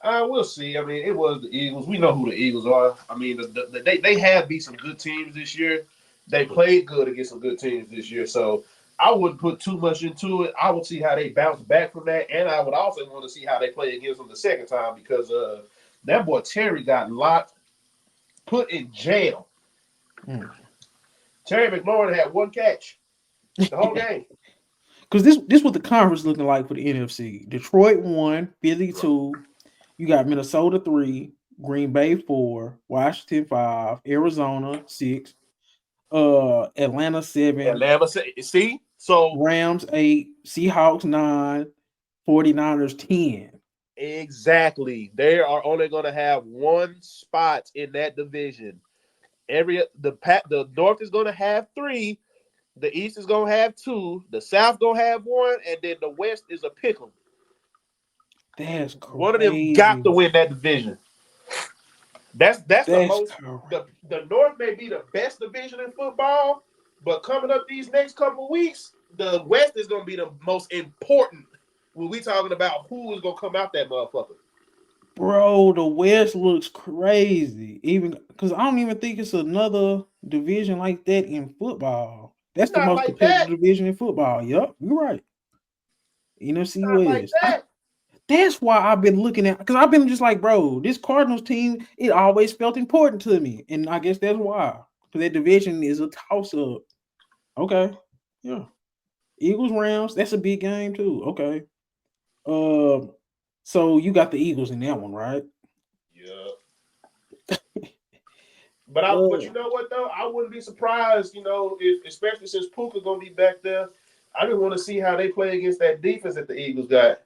We'll see. I mean, it was the Eagles. We know who the Eagles are. I mean, they have beat some good teams this year. They played good against some good teams this year. So I wouldn't put too much into it. I would see how they bounce back from that, and I would also want to see how they play against them the second time because that boy Terry got locked, put in jail. Mm. Terry McLaurin had one catch the whole game. Because this what the conference looking like for the NFC. Detroit 1, Philly 2. You got Minnesota 3, Green Bay 4, Washington 5, Arizona 6, Atlanta 7, Atlanta, see, so Rams 8, Seahawks 9, 49ers 10. exactly, they are only going to have one spot in that division. The North is going to have three, the East is going to have two, the South going to have one, and then the West is a pickle. That's One of them got to crazy. win that division. That's the That's most. correct. The North may be the best division in football, but coming up these next couple of weeks, the West is going to be the most important when we talking about who is going to come out that motherfucker. Bro, the West looks crazy. Even because I don't even think it's another division like that in football. That's the Not most like competitive that. division in football. Yup, you're right. NFC Not like West. that. That's why I've been looking at because I've been just like, bro, this Cardinals team, it always felt important to me. And I guess that's why. Because that division is a toss-up. Okay. Yeah. Eagles Rams, that's a big game too. Okay. Um, so you got the Eagles in that one, right? Yeah. But Uh you know what though? I wouldn't be surprised, if especially since Puka gonna be back there. I just want to see how they play against that defense that the Eagles got.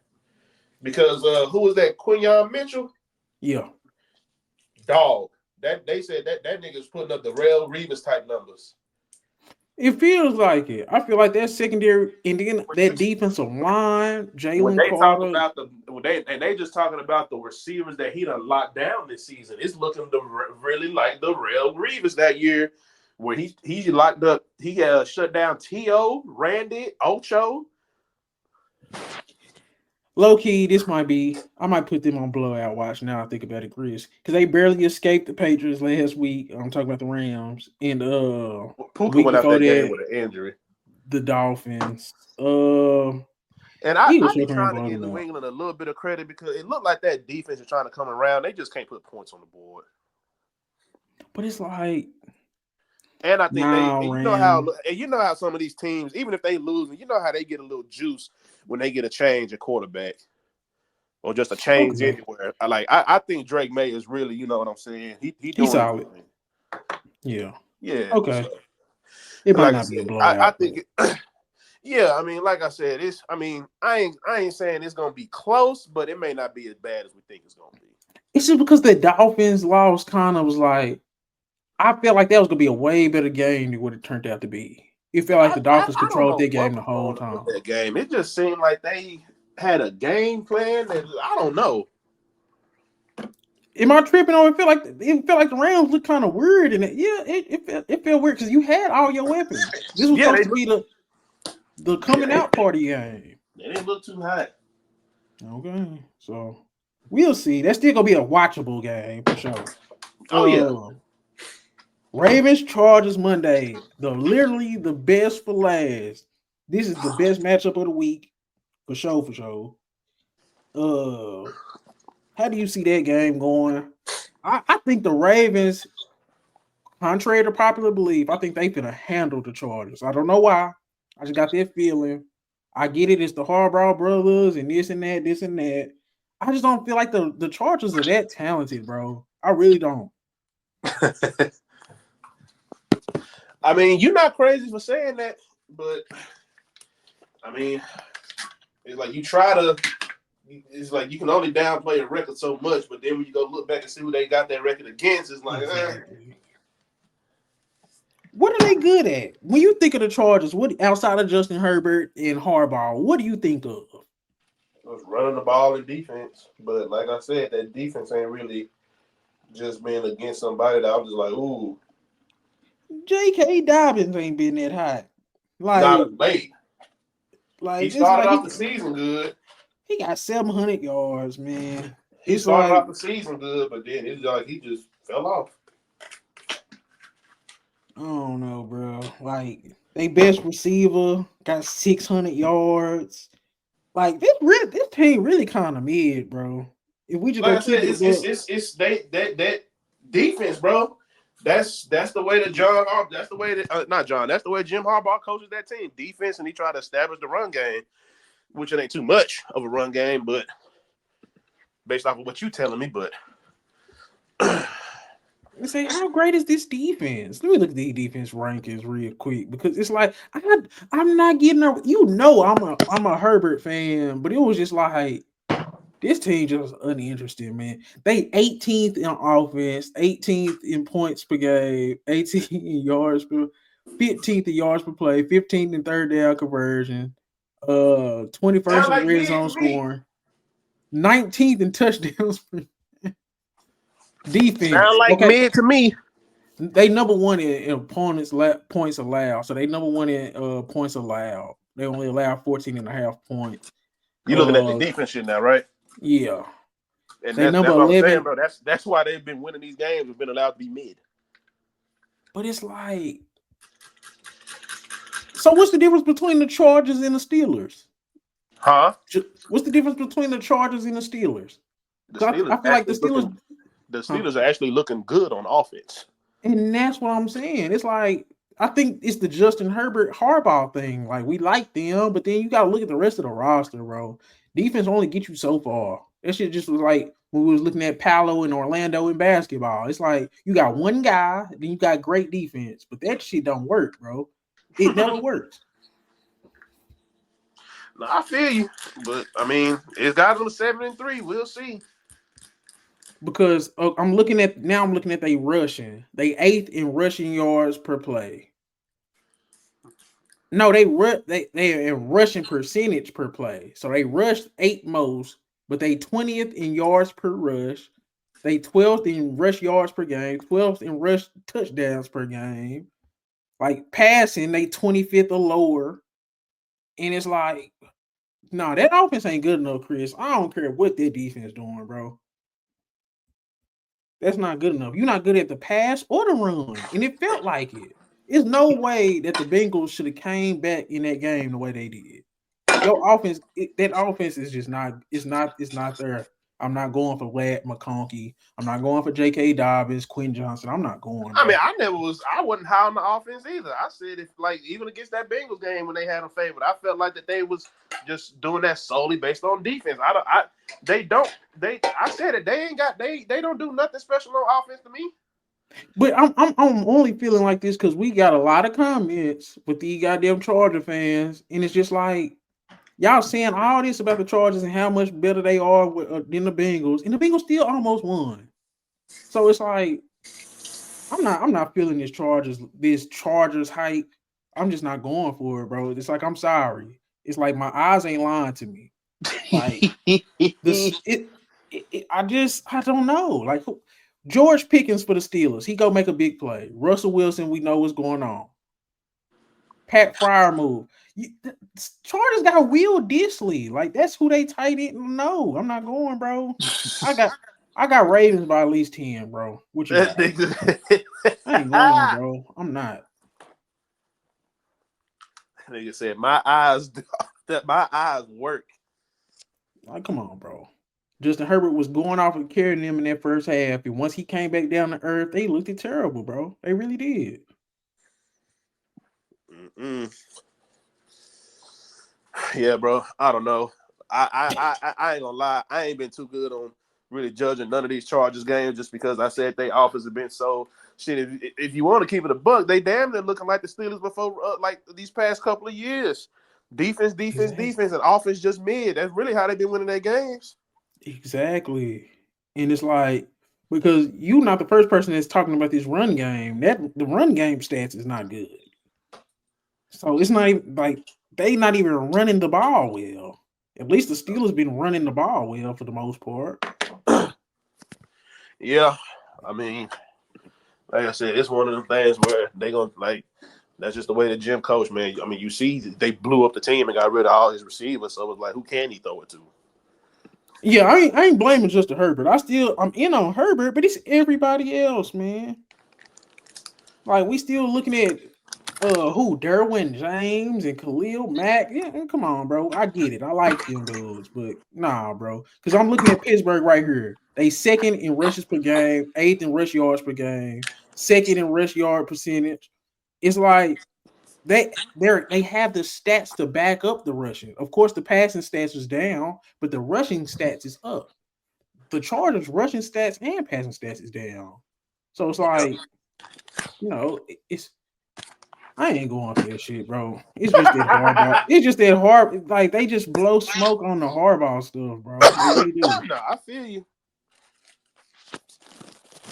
Because who was that? Quinyon Mitchell? yeah. Dog. That they said that nigga's putting up the Rail Reeves type numbers. It feels like it. I feel like that secondary and then that defensive line, When Jalen they talk Carter. about they just talking about the receivers that he done locked down this season. It's looking really like the Rail Reeves that year, where he locked up. He shut down T.O., Randy, Ocho. Low key, this might be. I might put them on blowout watch now. I think about it, Chris, because they barely escaped the Patriots last week. I'm talking about the Rams, and the Puka week went out before that game that, with an injury. the Dolphins. And Eagles I be sure can trying to blow give them New out. England a little bit of credit because it looked like that defense is trying to come around. They just can't put points on the board. But it's like, And I think nah, Ram. you know how some of these teams, even if they lose, you know how they get a little juice when they get a change at quarterback or just a change Okay, anywhere. I think Drake May is really, you know what I'm saying. He he's doing his solid. thing. Yeah. Yeah. Okay. So It might like I not be a said, I blowout, but think yeah. I mean, like I said, I ain't saying it's gonna be close, but it may not be as bad as we think it's gonna be. it's just because the Dolphins loss kind of was like. I felt like that was gonna be a way better game than what it turned out to be. It felt like I, the I, Dolphins I don't controlled know that what game the was whole going on with time. that game. It just seemed like had a game plan. That I don't know. Am I tripping or it felt like the Rams looked kind of weird in it? Yeah, it felt weird because you had all your weapons. This was Yeah, supposed they to look. be the Yeah, coming out party game. they didn't look too hot. Okay, so we'll see. That's still gonna be a watchable game for sure. Oh yeah. Uh, Ravens Chargers Monday. Literally the best for last. This is the best matchup of the week for sure. For sure. Uh, how do you see that game going? I think the Ravens, contrary to popular belief, I think they finna handle the Chargers. I don't know why. I just got that feeling. I get it. It's the Harbaugh brothers and this and that, this and that. I just don't feel like the Chargers are that talented, bro. I really don't. I mean, you're not crazy for saying that, but I mean, it's like you try to. It's like you can only downplay a record so much, but then when you go look back and see who they got that record against, it's like, Exactly. What are they good at? When you think of the Chargers, what outside of Justin Herbert and Harbaugh, what do you think of? was running the ball in defense. But like I said, that defense ain't really just been against somebody that I was just like, ooh, J.K. Dobbins ain't been that hot. not Like, a late. He it's started like off the season good. he got 700 yards, man. He It's started like off the season good, but then it's like he just fell off. I don't know, bro. Like they best receiver got 600 yards. Like this team really kind of mid, bro. If we just Like go I keep said, it up, it's they that defense, bro. That's the way that John. That's the way that not John. That's the way Jim Harbaugh coaches that team. Defense, and he tried to establish the run game, which it ain't too much of a run game, but based off of what you telling me. But and say how great is this defense? Let me look at the defense rankings real quick because it's like I'm not getting a. I'm a Herbert fan, but it was just like this team just uninteresting, man. They 18th in offense, 18th in points per game, 18th in yards per, 15th in yards per play, 15th in third down conversion, 21st sound in like red mid zone to me. scoring, 19th in touchdowns per Sound defense. like Okay, mid to me. they number one in opponents points allowed. So they number one in points allowed. They only allow 14 and a half points. You looking at the Uh defense shit now, right? yeah. And They number that's what I'm saying, 11. bro. That's why they've been winning these games. Have been allowed to be mid. But it's like, so what's the difference between the Chargers and the Steelers? Huh? What's the difference between the Chargers and the Steelers? The Because Steelers I feel like the actually Steelers, looking. The huh? Steelers are actually looking good on offense. And that's what I'm saying. It's like I think it's the Justin Herbert Harbaugh thing. Like we like them, but then you got to look at the rest of the roster, bro. Defense only get you so far. That shit just was like when we was looking at Paolo and Orlando in basketball. It's like you got one guy, then you got great defense, but that shit don't work, bro. It never works. No, I feel you, but I mean, it's got them 7-3. We'll see. Because I'm looking at they rushing. They eighth in rushing yards per play. No, they in rushing percentage per play. So they rushed eight most, but they 20th in yards per rush. They 12th in rush yards per game, 12th in rush touchdowns per game. Like passing, they 25th or lower. And it's like, no, that offense ain't good enough, Chris. I don't care what their defense doing, bro. That's not good enough. You're not good at the pass or the run, and it felt like it. There's no way that the Bengals should have came back in that game the way they did. Your offense, that offense is just not. It's not there. I'm not going for Vlad McConkey. I'm not going for J.K. Dobbins, Quinn Johnson. I'm not going, I mean, bro. I wasn't high on the offense either. I said if like even against that Bengals game when they had them favored, I felt like that they was just doing that solely based on defense. I said it. They don't do nothing special on offense to me. But I'm only feeling like this because we got a lot of comments with the goddamn Charger fans, and it's just like y'all saying all this about the Chargers and how much better they are than the Bengals, and the Bengals still almost won. So it's like I'm not feeling this Chargers hype. I'm just not going for it, bro. It's like I'm sorry. It's like my eyes ain't lying to me. Like this, I don't know. Like George Pickens for the Steelers, he go make a big play. Russell Wilson, we know what's going on. Pat Fryer move. Chargers got Will Disley. Like that's who they tight end. No, I'm not going, bro. I got I got Ravens by at least 10, bro. What you That got? nigga, I ain't going, bro. I'm not. nigga said my eyes that my eyes work. Like, come on, bro. Justin Herbert was going off and carrying them in that first half, and once he came back down to earth, they looked terrible, bro. They really did. Mm-mm. Yeah, bro. I don't know. I ain't gonna lie. I ain't been too good on really judging none of these Chargers games just because I said they offense have been so shit. If you want to keep it a buck, they damn near looking like the Steelers before like these past couple of years. Defense, Exactly. defense, and offense just mid. That's really how they've been winning their games. Exactly. And it's like because you not the first person that's talking about this run game. That the run game stats is not good. So it's not even like they not even running the ball well. At least the Steelers been running the ball well for the most part. Yeah, I mean, like I said, it's one of them things where they gonna like. That's just the way the gym coach, man. I mean, you see, they blew up the team and got rid of all his receivers. So it's like, who can he throw it to? Yeah, I ain't blaming Justin Herbert. I'm in on Herbert, but it's everybody else, man. Like we still looking at who Derwin James and Khalil Mack. Yeah, come on, bro. I get it. I like them dudes, but nah, bro. Because I'm looking at Pittsburgh right here. They second in rushes per game, eighth in rush yards per game, second in rush yard percentage. It's like they have the stats to back up the rushing. Of course, the passing stats is down, but the rushing stats is up. The Chargers rushing stats and passing stats is down. So it's like, it's I ain't going for that shit, bro. It's just that hardball. It's just that hard. Like they just blow smoke on the hardball stuff, bro. They really do. No, I feel you.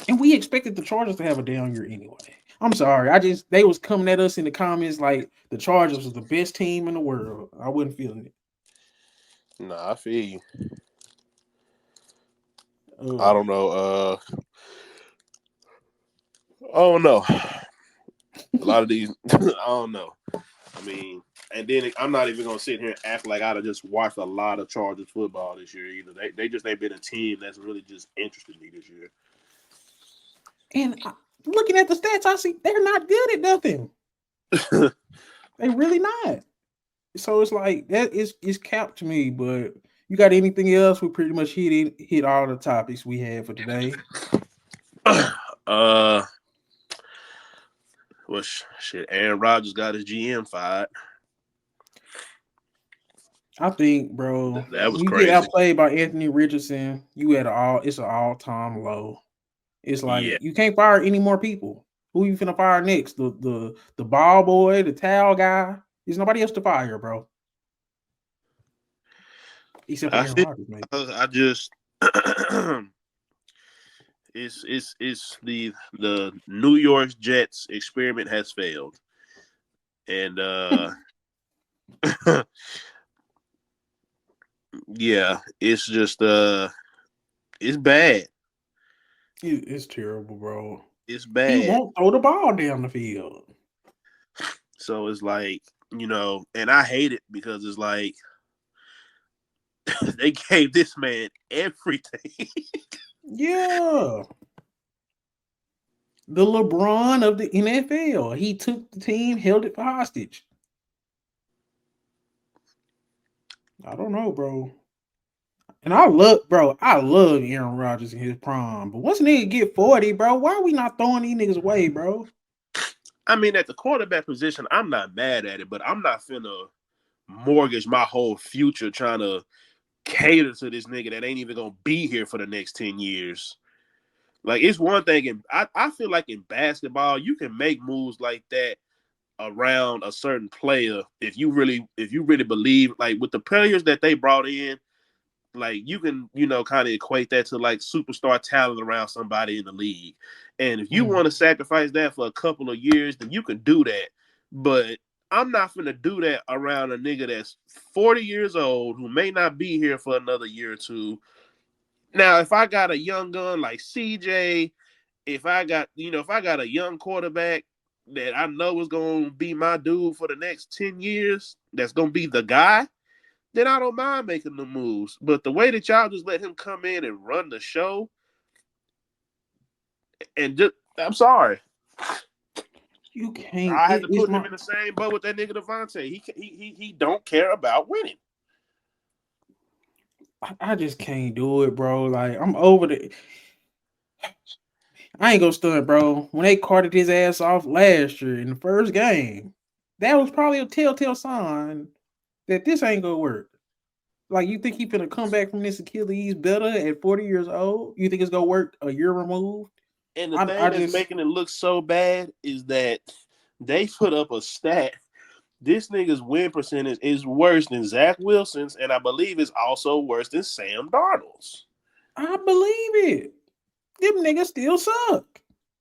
And we expected the Chargers to have a down year anyway. I'm sorry. They was coming at us in the comments like the Chargers was the best team in the world. I wasn't feeling it. No, I feel you. I Uh, don't know. I don't know. A lot of these, I don't know. I mean, and then I'm not even gonna sit here and act like I'd have just watched a lot of Chargers football this year either. They just ain't been a team that's really just interested me this year. and looking at the stats, I see they're not good at nothing. They really not. So it's like that is capped to me. But you got anything else? We pretty much hit all the topics we had for today. uh, well, shit. Aaron Rodgers got his GM fired. I think, bro, That was when you get crazy. outplayed by Anthony Richardson, you at it's an all time low. It's Yeah, like you can't fire any more people. Who you finna fire next? The ball boy, the towel guy. There's nobody else to fire, bro. Except for I Aaron see. Rodgers, maybe. I just. It's the New York Jets experiment has failed, and yeah, it's just it's bad. It's terrible, bro. It's He bad. won't throw the ball down the field. So it's like, and I hate it because it's like they gave this man everything. Yeah. The LeBron of the NFL. He took the team, held it for hostage. I don't know, bro. And I love Aaron Rodgers in his prime. But once a nigga get 40, bro, why are we not throwing these niggas away, bro? I mean, at the quarterback position, I'm not mad at it, but I'm not finna mortgage my whole future trying to cater to this nigga that ain't even gonna be here for the next 10 years. Like, it's one thing, I feel like in basketball, you can make moves like that around a certain player if you really believe, like, with the players that they brought in, like, you can, kind of equate that to like superstar talent around somebody in the league. And if you Mm. want to sacrifice that for a couple of years, then you can do that. But I'm not finna do that around a nigga that's 40 years old who may not be here for another year or two. Now, if I got a young gun like CJ, if I got a young quarterback that I know is gonna be my dude for the next 10 years, that's gonna be the guy, then I don't mind making the moves. But the way that y'all just let him come in and run the show, and just, I'm sorry, You can't. I had to It's put him my. in the same boat with that nigga Devontae. He don't care about winning. I just can't do it, bro. Like I'm over the. I ain't gonna stunt, bro. When they carted his ass off last year in the first game, that was probably a telltale sign that this ain't gonna work. Like you think he finna come back from this Achilles better at 40 years old? You think it's gonna work a year removed? And the I thing that's just making it look so bad is that they put up a stat. This nigga's win percentage is worse than Zach Wilson's, and I believe it's also worse than Sam Darnold's. I believe it. Them niggas still suck.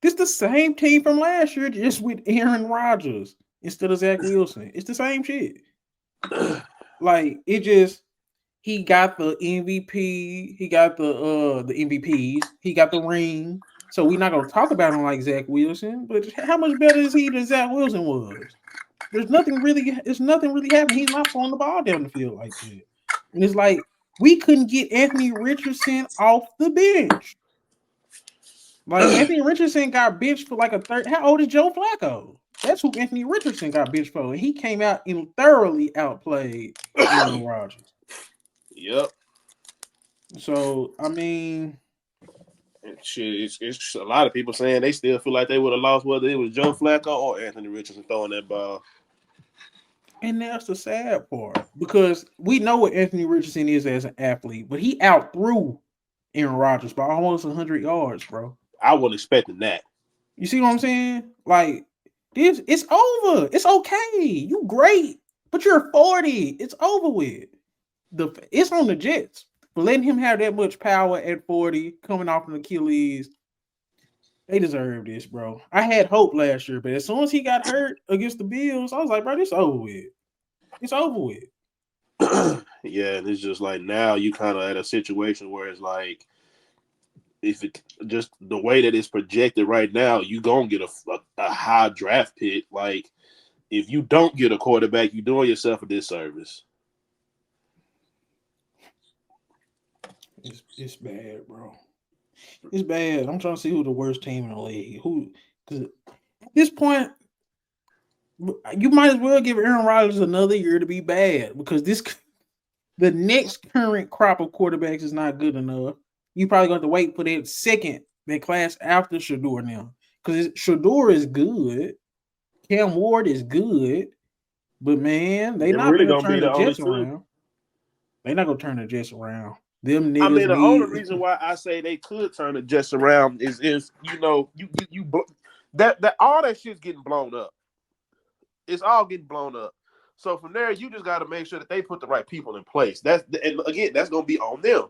This the same team from last year, just with Aaron Rodgers instead of Zach Wilson. It's the same shit. Like it just he got the MVP, he got the MVPs, he got the ring. So we're not gonna talk about him like Zach Wilson, but how much better is he than Zach Wilson was? There's nothing really happening. He's not throwing the ball down the field like that. And it's like we couldn't get Anthony Richardson off the bench. Like Anthony Richardson got benched for like a third. How old is Joe Flacco? That's who Anthony Richardson got benched for. And he came out and thoroughly outplayed Aaron Rodgers. Yep. So I mean, And shit, it's a lot of people saying they still feel like they would have lost whether it was Joe Flacco or Anthony Richardson throwing that ball. and that's the sad part because we know what Anthony Richardson is as an athlete, but he outthrew Aaron Rodgers by almost 100 yards, bro. I wasn't expecting that. You see what I'm saying? Like this, it's over. It's okay. You great, but you're 40. It's over with. It's on the Jets for letting him have that much power at 40, coming off an Achilles. They deserve this, bro. I had hope last year, but as soon as he got hurt against the Bills, I was like, bro, this over with. It's over with. Yeah, and it's just like now you kind of at a situation where it's like if it just the way that it's projected right now, you gonna get a high draft pick. Like if you don't get a quarterback, you're doing yourself a disservice. It's bad, bro. It's bad. I'm trying to see who the worst team in the league. Who? Because at this point, you might as well give Aaron Rodgers another year to be bad because the next current crop of quarterbacks is not good enough. You probably going to wait for that class after Shador now because Shador is good. Cam Ward is good, but man, they They're not really going to gonna turn be the the only Jets two. around. They not going to turn the Jets around. Them I niggas mean, the only need. reason why I say they could turn the Jets around is you know that all that shit's getting blown up. It's all getting blown up. So from there, you just got to make sure that they put the right people in place. And again, that's gonna be on them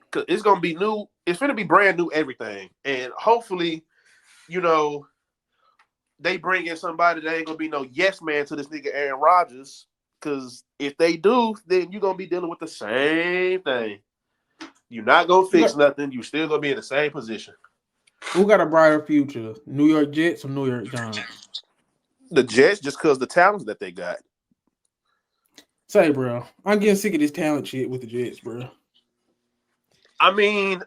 because it's gonna be new. It's gonna be brand new everything, and hopefully, you know, they bring in somebody that ain't gonna be no yes man to this nigga Aaron Rodgers. Because if they do, then you're gonna be dealing with the same thing. You're not gonna who fix got, nothing. You're still gonna be in the same position. who got a brighter future? New York Jets or New York Giants? The Jets, just because the talents that they got. Say, bro, I'm getting sick of this talent shit with the Jets, bro. I mean,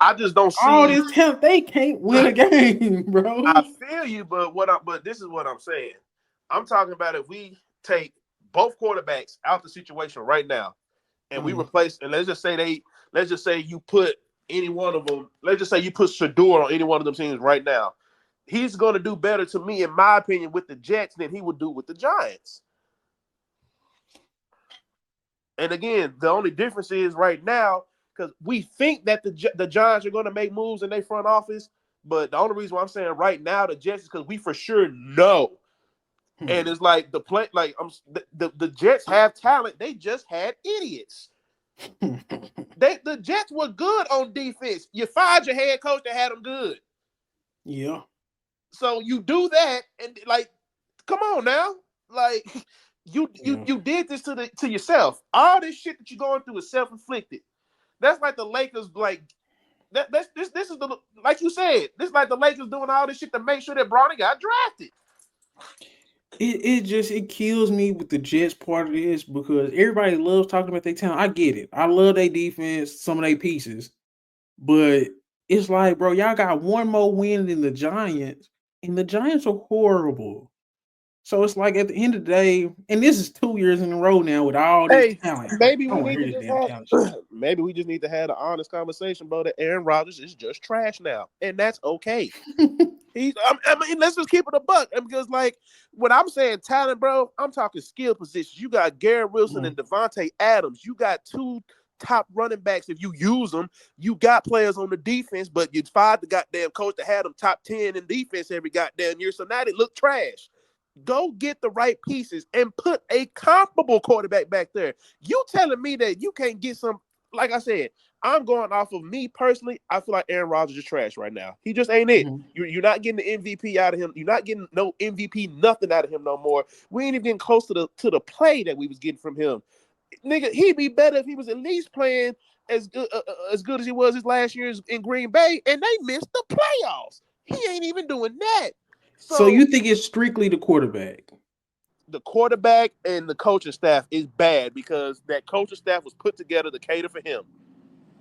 I just don't All see. this talent, they can't win a game, bro. I feel you, but this is what I'm saying. I'm talking about if we take both quarterbacks out the situation right now, and we replace, and let's just say you put any one of them. Let's just say you put Shador on any one of them teams right now. He's going to do better to me, in my opinion, with the Jets than he would do with the Giants. And again, the only difference is right now because we think that the Giants are going to make moves in their front office, but the only reason why I'm saying right now the Jets is because we for sure know. And it's like the Jets have talent. They just had idiots. The Jets were good on defense. You fired your head coach that had them good. Yeah. So you do that, and like Come on now. Like you you Yeah. you did this to yourself. All this shit that you're going through is self-inflicted. That's like the Lakers, like this is the like you said, this is like the Lakers doing all this shit to make sure that Bronny got drafted. It kills me with the Jets part of this because everybody loves talking about their talent. I get it. I love their defense, some of their pieces, but it's like, bro, y'all got one more win than the Giants, and the Giants are horrible. So it's like at the end of the day, and this is 2 years in a row now with all this Hey, talent. maybe I we don't want need to to hear this just damn talent shit. have maybe we just need to have an honest conversation, bro. That Aaron Rodgers is just trash now, and that's okay. I mean, let's just keep it a buck. And because, like, when I'm saying talent, bro, I'm talking skill positions. You got Garrett Wilson Mhm. and Devontae Adams. You got two top running backs if you use them. You got players on the defense, but you fired the goddamn coach that had them top 10 in defense every goddamn year. So now they look trash. Go get the right pieces and put a comparable quarterback back there. You telling me that you can't get some, like I said, I'm going off of me personally. I feel like Aaron Rodgers is trash right now. He just ain't it. Mhm. You're not getting the MVP out of him. You're not getting no MVP, nothing out of him no more. We ain't even getting close to the play that we was getting from him. Nigga, he'd be better if he was at least playing as good as he was his last year in Green Bay, and they missed the playoffs. He ain't even doing that. So So you think it's strictly the quarterback? the quarterback and the coaching staff is bad because that coaching staff was put together to cater for him.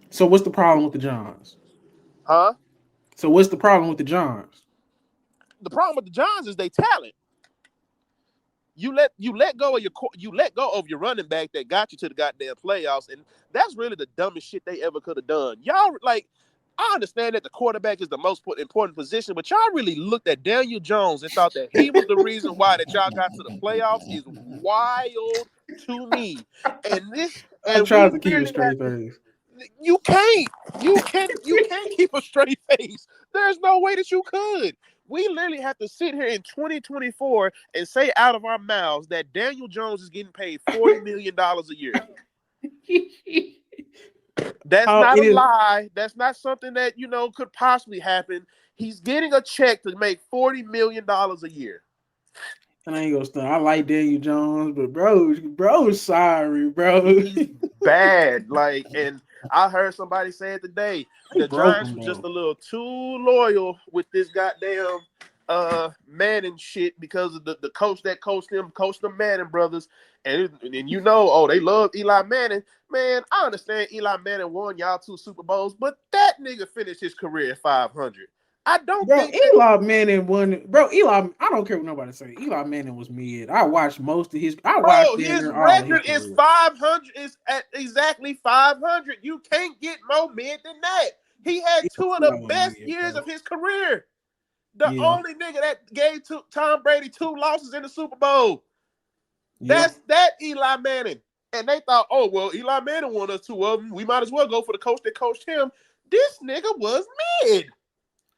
So what's the problem with the Johns? Huh? So what's the problem with the Johns? The problem with the Johns is they talent. You let go of your running back that got you to the goddamn playoffs, and that's really the dumbest shit they ever could have done. Y'all like, I understand that the quarterback is the most important position, but y'all really looked at Daniel Jones and thought that he was the reason why that y'all got to the playoffs is wild to me. I And we tried to keep a literally straight have to. face. You can't keep a straight face. There's no way that you could. We literally have to sit here in 2024 and say out of our mouths that Daniel Jones is getting paid $40 million a year. That's not It a is. lie. That's not something that could possibly happen. He's getting a check to make $40 million a year. And I ain't gonna stop. I like Daniel Jones, but bro, sorry, bro. He's bad. Like, and I heard somebody say it today. They The broke Giants him were just a though. little too loyal with this goddamn Manning shit because of the coach that coached them Manning brothers. And they love Eli Manning. Man, I understand Eli Manning won y'all 2 Super Bowls, but that nigga finished his career at 500. I don't Bro, think that. Eli Manning won. Bro, Eli, I don't care what nobody say. Eli Manning was mid. I watched I watched Bro, damn his near all of his record is career. 500. Is at exactly 500. You can't get more mid than that. He had two of the Eli was best mid, years bro. of his career. The Yeah, only nigga that gave Tom Brady 2 losses in the Super Bowl. yeah. That's that Eli Manning. And they thought, oh, well, Eli Manning won us 2 of them. We might as well go for the coach that coached him. This nigga was mid.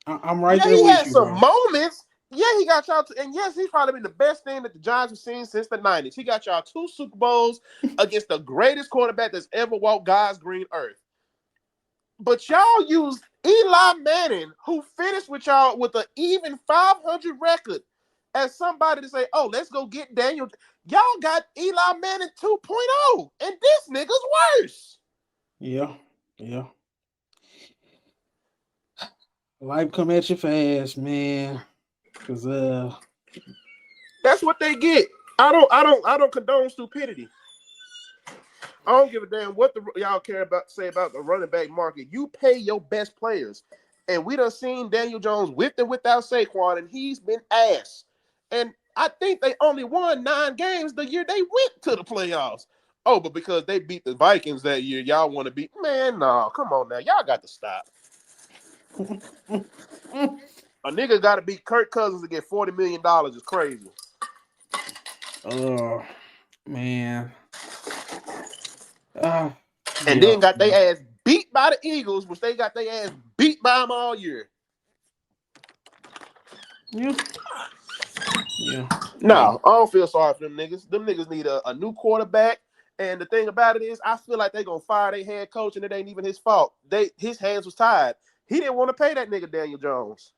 I'm right Yeah, there he with had you, some bro. moments. Yeah, he got y'all and yes, he's probably been the best thing that the Giants have seen since the 90s. He got y'all 2 Super Bowls against the greatest quarterback that's ever walked God's green earth. But y'all used Eli Manning, who finished with y'all with an even 500 record, as somebody to say, oh, let's go get Daniel. Y'all got Eli Manning 2.0, and this nigga's worse. Yeah, yeah. Life come at you fast, man. Cause That's what they get. I don't condone stupidity. I don't give a damn what y'all say about the running back market. You pay your best players. And we done seen Daniel Jones with and without Saquon, and he's been ass. And I think they only won 9 games the year they went to the playoffs. Oh, but because they beat the Vikings that year, y'all want to beat? Man, no, come on now. Y'all got to stop. A nigga got to beat Kirk Cousins to get $40 million is crazy. oh man. Uh And yeah, then got yeah. their ass beat by the Eagles, which they got their ass beat by them all year. Yeah. Yeah. Yeah. No, I don't feel sorry for them niggas. Them niggas need a new quarterback. And the thing about it is, I feel like they gonna fire their head coach, and it ain't even his fault. His hands was tied. He didn't want to pay that nigga Daniel Jones.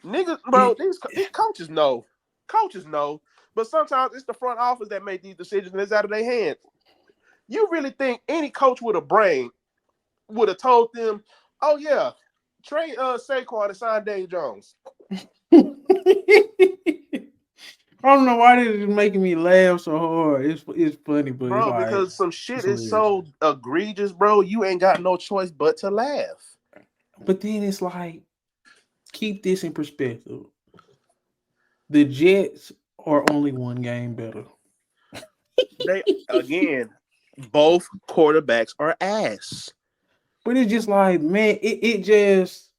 Niggas, bro, It, these coaches know. Coaches know, but sometimes it's the front office that make these decisions and it's out of their hands. You really think any coach with a brain would have told them, "Oh yeah, trade Saquon and sign Dave Jones"? I don't know why this is making me laugh so hard. It's funny, but it's Bro, like because some shit it's is hilarious. so egregious, bro. You ain't got no choice but to laugh. But then it's like, keep this in perspective. The Jets are only one game better. They again, both quarterbacks are ass. But it's just like, man, it just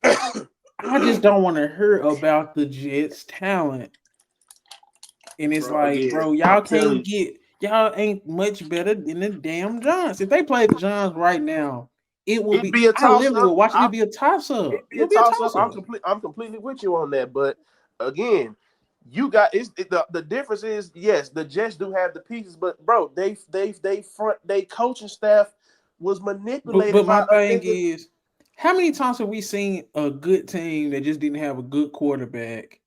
I just don't want to hear about the Jets' talent. And it's Bro, like, again, bro, I'm y'all telling can't you, get y'all ain't much better than the damn Giants. If they played the Giants right now, it will it'd be be a I toss literally up. will watch it be a toss It'd up. be a It'll be a toss up. toss up. I'm completely with you on that. But again, you got the difference is yes, the Jets do have the pieces, but bro, they coaching staff was But manipulated by my a thing nigga. is, how many times have we seen a good team that just didn't have a good quarterback?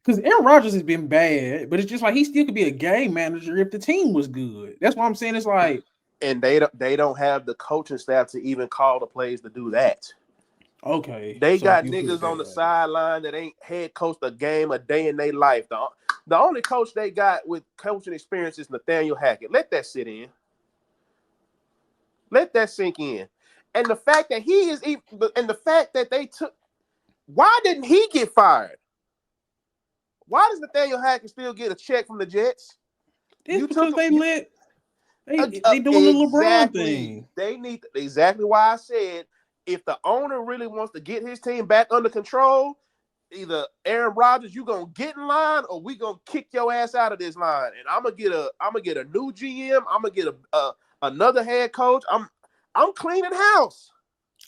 Because Aaron Rodgers has been bad, but it's just like he still could be a game manager if the team was good. That's why I'm saying it's like, And they don't have the coaching staff to even call the plays to do that. okay, They so if got you put it niggas on that the way. sideline that ain't head coached a game a day in their life. The only coach they got with coaching experience is Nathaniel Hackett. Let that sit in. Let that sink in. And the fact that he is even, and the fact that they took, why didn't he get fired? Why does Nathaniel Hackett still get a check from the Jets? It's You took because him. You they doing the LeBron exactly. thing. They need exactly why I said if the owner really wants to get his team back under control, either Aaron Rodgers, you gonna get in line, or we gonna kick your ass out of this line. And I'm gonna get a new GM. I'm gonna get another head coach. I'm cleaning house.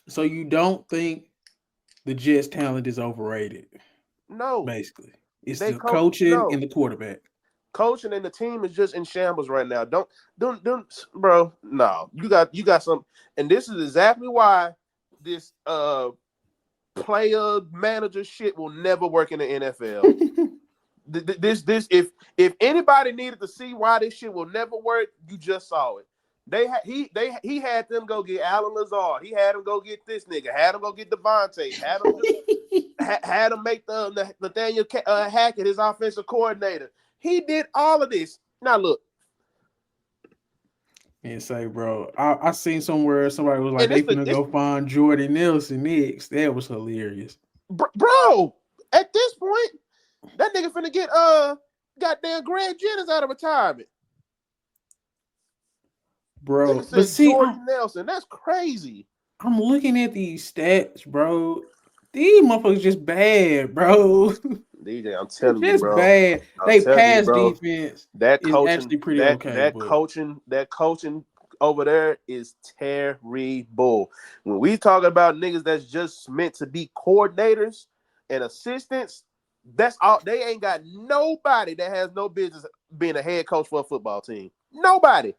So you don't think the Jets' talent is overrated? No, Basically, it's they the coach. coaching No, and the quarterback. coaching and the team is just in shambles right now. Don't, bro. No, you got some, and this is exactly why this player manager shit will never work in the NFL. This if anybody needed to see why this shit will never work, you just saw it. He had them go get Alan Lazard. He had them go get this nigga. Had them go get Devontae. Had him make the Nathaniel Hackett his offensive coordinator. He did all of this. Now look, And say, bro, I seen somewhere somebody was like and they finna go find Jordan Nelson next. That was hilarious, bro. At this point, that nigga finna get goddamn Greg Jennings out of retirement. Nigga bro. But said see, Jordan Nelson. That's crazy. I'm looking at these stats, bro. These motherfuckers just bad, bro. DJ, I'm They're telling you, just bro. bad. I'm They telling you, pass bro. defense That is coaching, actually pretty that okay, that but coaching, that coaching over there is terrible. When we talk about niggas that's just meant to be coordinators and assistants, that's all. They ain't got nobody that has no business being a head coach for a football team. Nobody.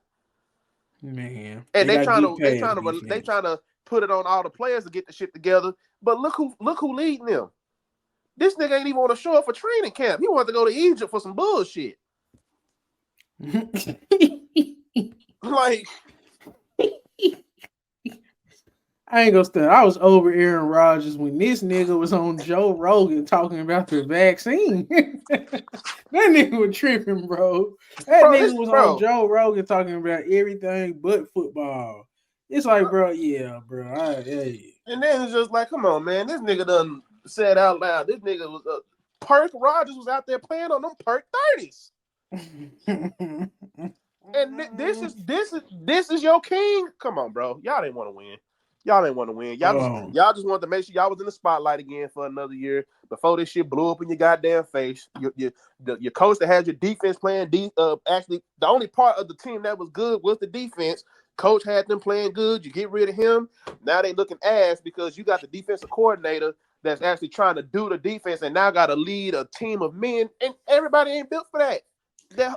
man, And they they got trying good to they pass trying to they defense. trying to put it on all the players to get the shit together. But look who leading them. This nigga ain't even want to show up for training camp. He wanted to go to Egypt for some bullshit. Like, I ain't gonna stand. I was over Aaron Rodgers when this nigga was on Joe Rogan talking about the vaccine. That nigga was tripping, bro. That bro, nigga this was on bro. Joe Rogan talking about everything but football. It's like, bro, yeah, bro. Hey. And then it's just like, come on, man. This nigga done said out loud. This nigga was Perk Rogers was out there playing on them Perk 30s. And this is your king. Come on, bro. Y'all didn't want to win. Y'all didn't want to win. Y'all just um, y'all just wanted to make sure y'all was in the spotlight again for another year before this shit blew up in your goddamn face. Your coach that had your defense playing actually the only part of the team that was good was the defense. Coach had them playing good. You get rid of him. Now they looking ass because you got the defensive coordinator that's actually trying to do the defense and now got to lead a team of men, and everybody ain't built for that.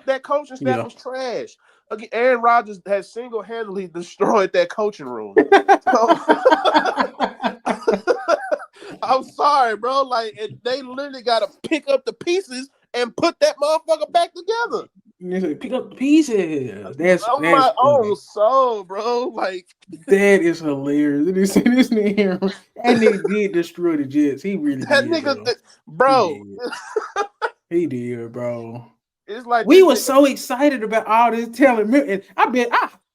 That coaching staff yeah. was trash. Again, Aaron Rodgers has single-handedly destroyed that coaching room. So I'm sorry, bro. Like they literally got to pick up the pieces and put that motherfucker back together. Pick up the pieces. That's On my own funny. soul, bro. Like That is hilarious. This nigga, that nigga did destroy the Jets. He really that did, nigga, bro. He bro. did. He did, bro. It's like We this were nigga. so excited about all this talent. And I bet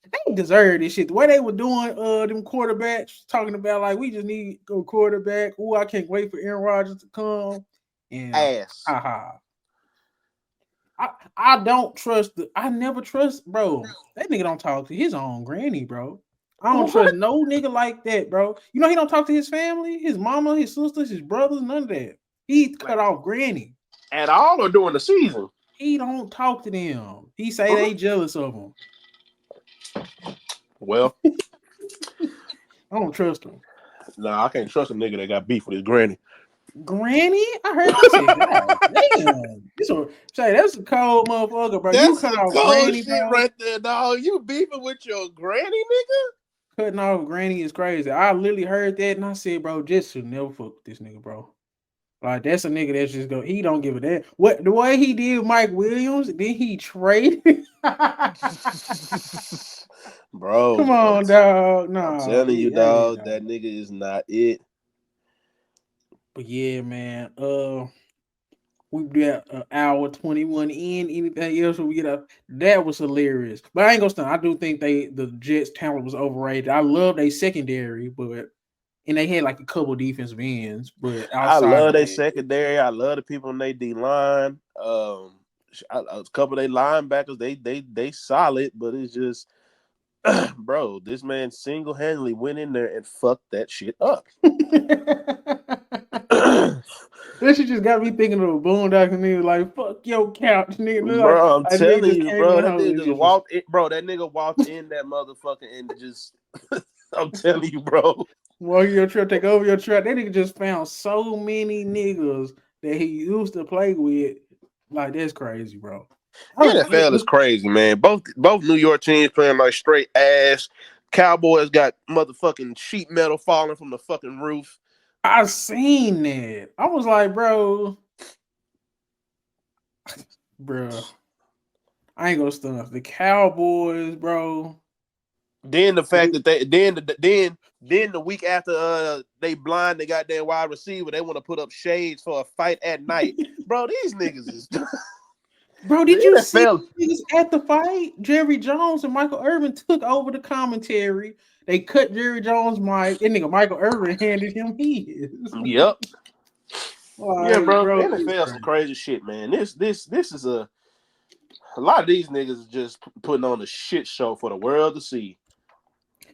they deserve this shit. The way they were doing them quarterbacks, talking about like we just need a quarterback. Oh, I can't wait for Aaron Rodgers to come. And Ass. haha. I don't trust I never trust, bro. That nigga don't talk to his own granny, bro. I don't What? trust no nigga like that, bro. You know he don't talk to his family, his mama, his sisters, his brothers, none of that. He cut off granny. At all or during the season? He don't talk to them. He say they jealous of him. Well, I don't trust him. nah, I can't trust a nigga that got beef with his granny. Granny? I said, God damn. That's a cold motherfucker, bro. You That's cut some off cold granny, shit bro. right there, dog. You beefing with your granny, nigga? Cutting off granny is crazy. I literally heard that and I said, bro, just should never fuck with this nigga, bro. Like that's a nigga that's just go. He don't give a damn. What the way he did Mike Williams, then he traded. Bro, Come on, dog. I'm Nah, telling you, that ain't dog, dog. that nigga is not it. But yeah, man. We got an hour 21 in. Anything else we get up? That was hilarious. But I ain't gonna stand. I do think the Jets talent was overrated. I love their secondary, but and they had like a couple defensive ends, but I outside love of their that, secondary. I love the people in their D line. A couple of their linebackers, they solid, but it's just, bro, this man single handedly went in there and fucked that shit up. this shit just got me thinking of a Boondocks nigga like fuck your couch, nigga. Bro, I'm Like nigga telling just you, came in bro, the that house nigga and just just walked in, bro. That nigga walked in that motherfucker and just, I'm telling you, bro. walk your truck, take over your truck. That nigga just found so many niggas that he used to play with. Like that's crazy, bro. NFL is crazy, man. Both New York teams playing like straight ass. Cowboys got motherfucking sheet metal falling from the fucking roof. I seen that. I was like, bro. I ain't gonna stunt. The Cowboys, bro. Then the fact that then the week after they blind the goddamn wide receiver, they want to put up shades for a fight at night. Bro, these niggas is Bro, the did you see NFL. niggas at the fight? Jerry Jones and Michael Irvin took over the commentary. They cut Jerry Jones' mic. And nigga Michael Irvin handed him his. Yep. Yeah, Like, bro. bro, it's NFL some crazy. crazy shit, man. This is a lot of these niggas is just putting on a shit show for the world to see.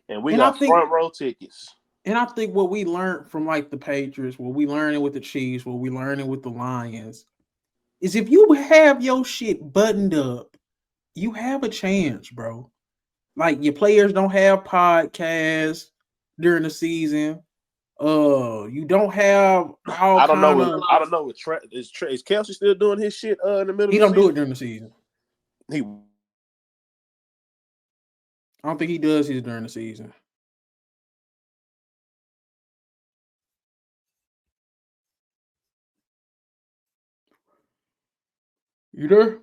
And we And I got think front row tickets. what we learned from like the Patriots, what we learning with the Chiefs, what we learning with the Lions, is if you have your shit buttoned up, you have a chance, bro. Like your players don't have podcasts during the season. You don't have all I don't know. kind of. I don't know. Is Kelsey still doing his shit in the middle of He the don't do season? it during the season. He I don't think he does his during the season. You there?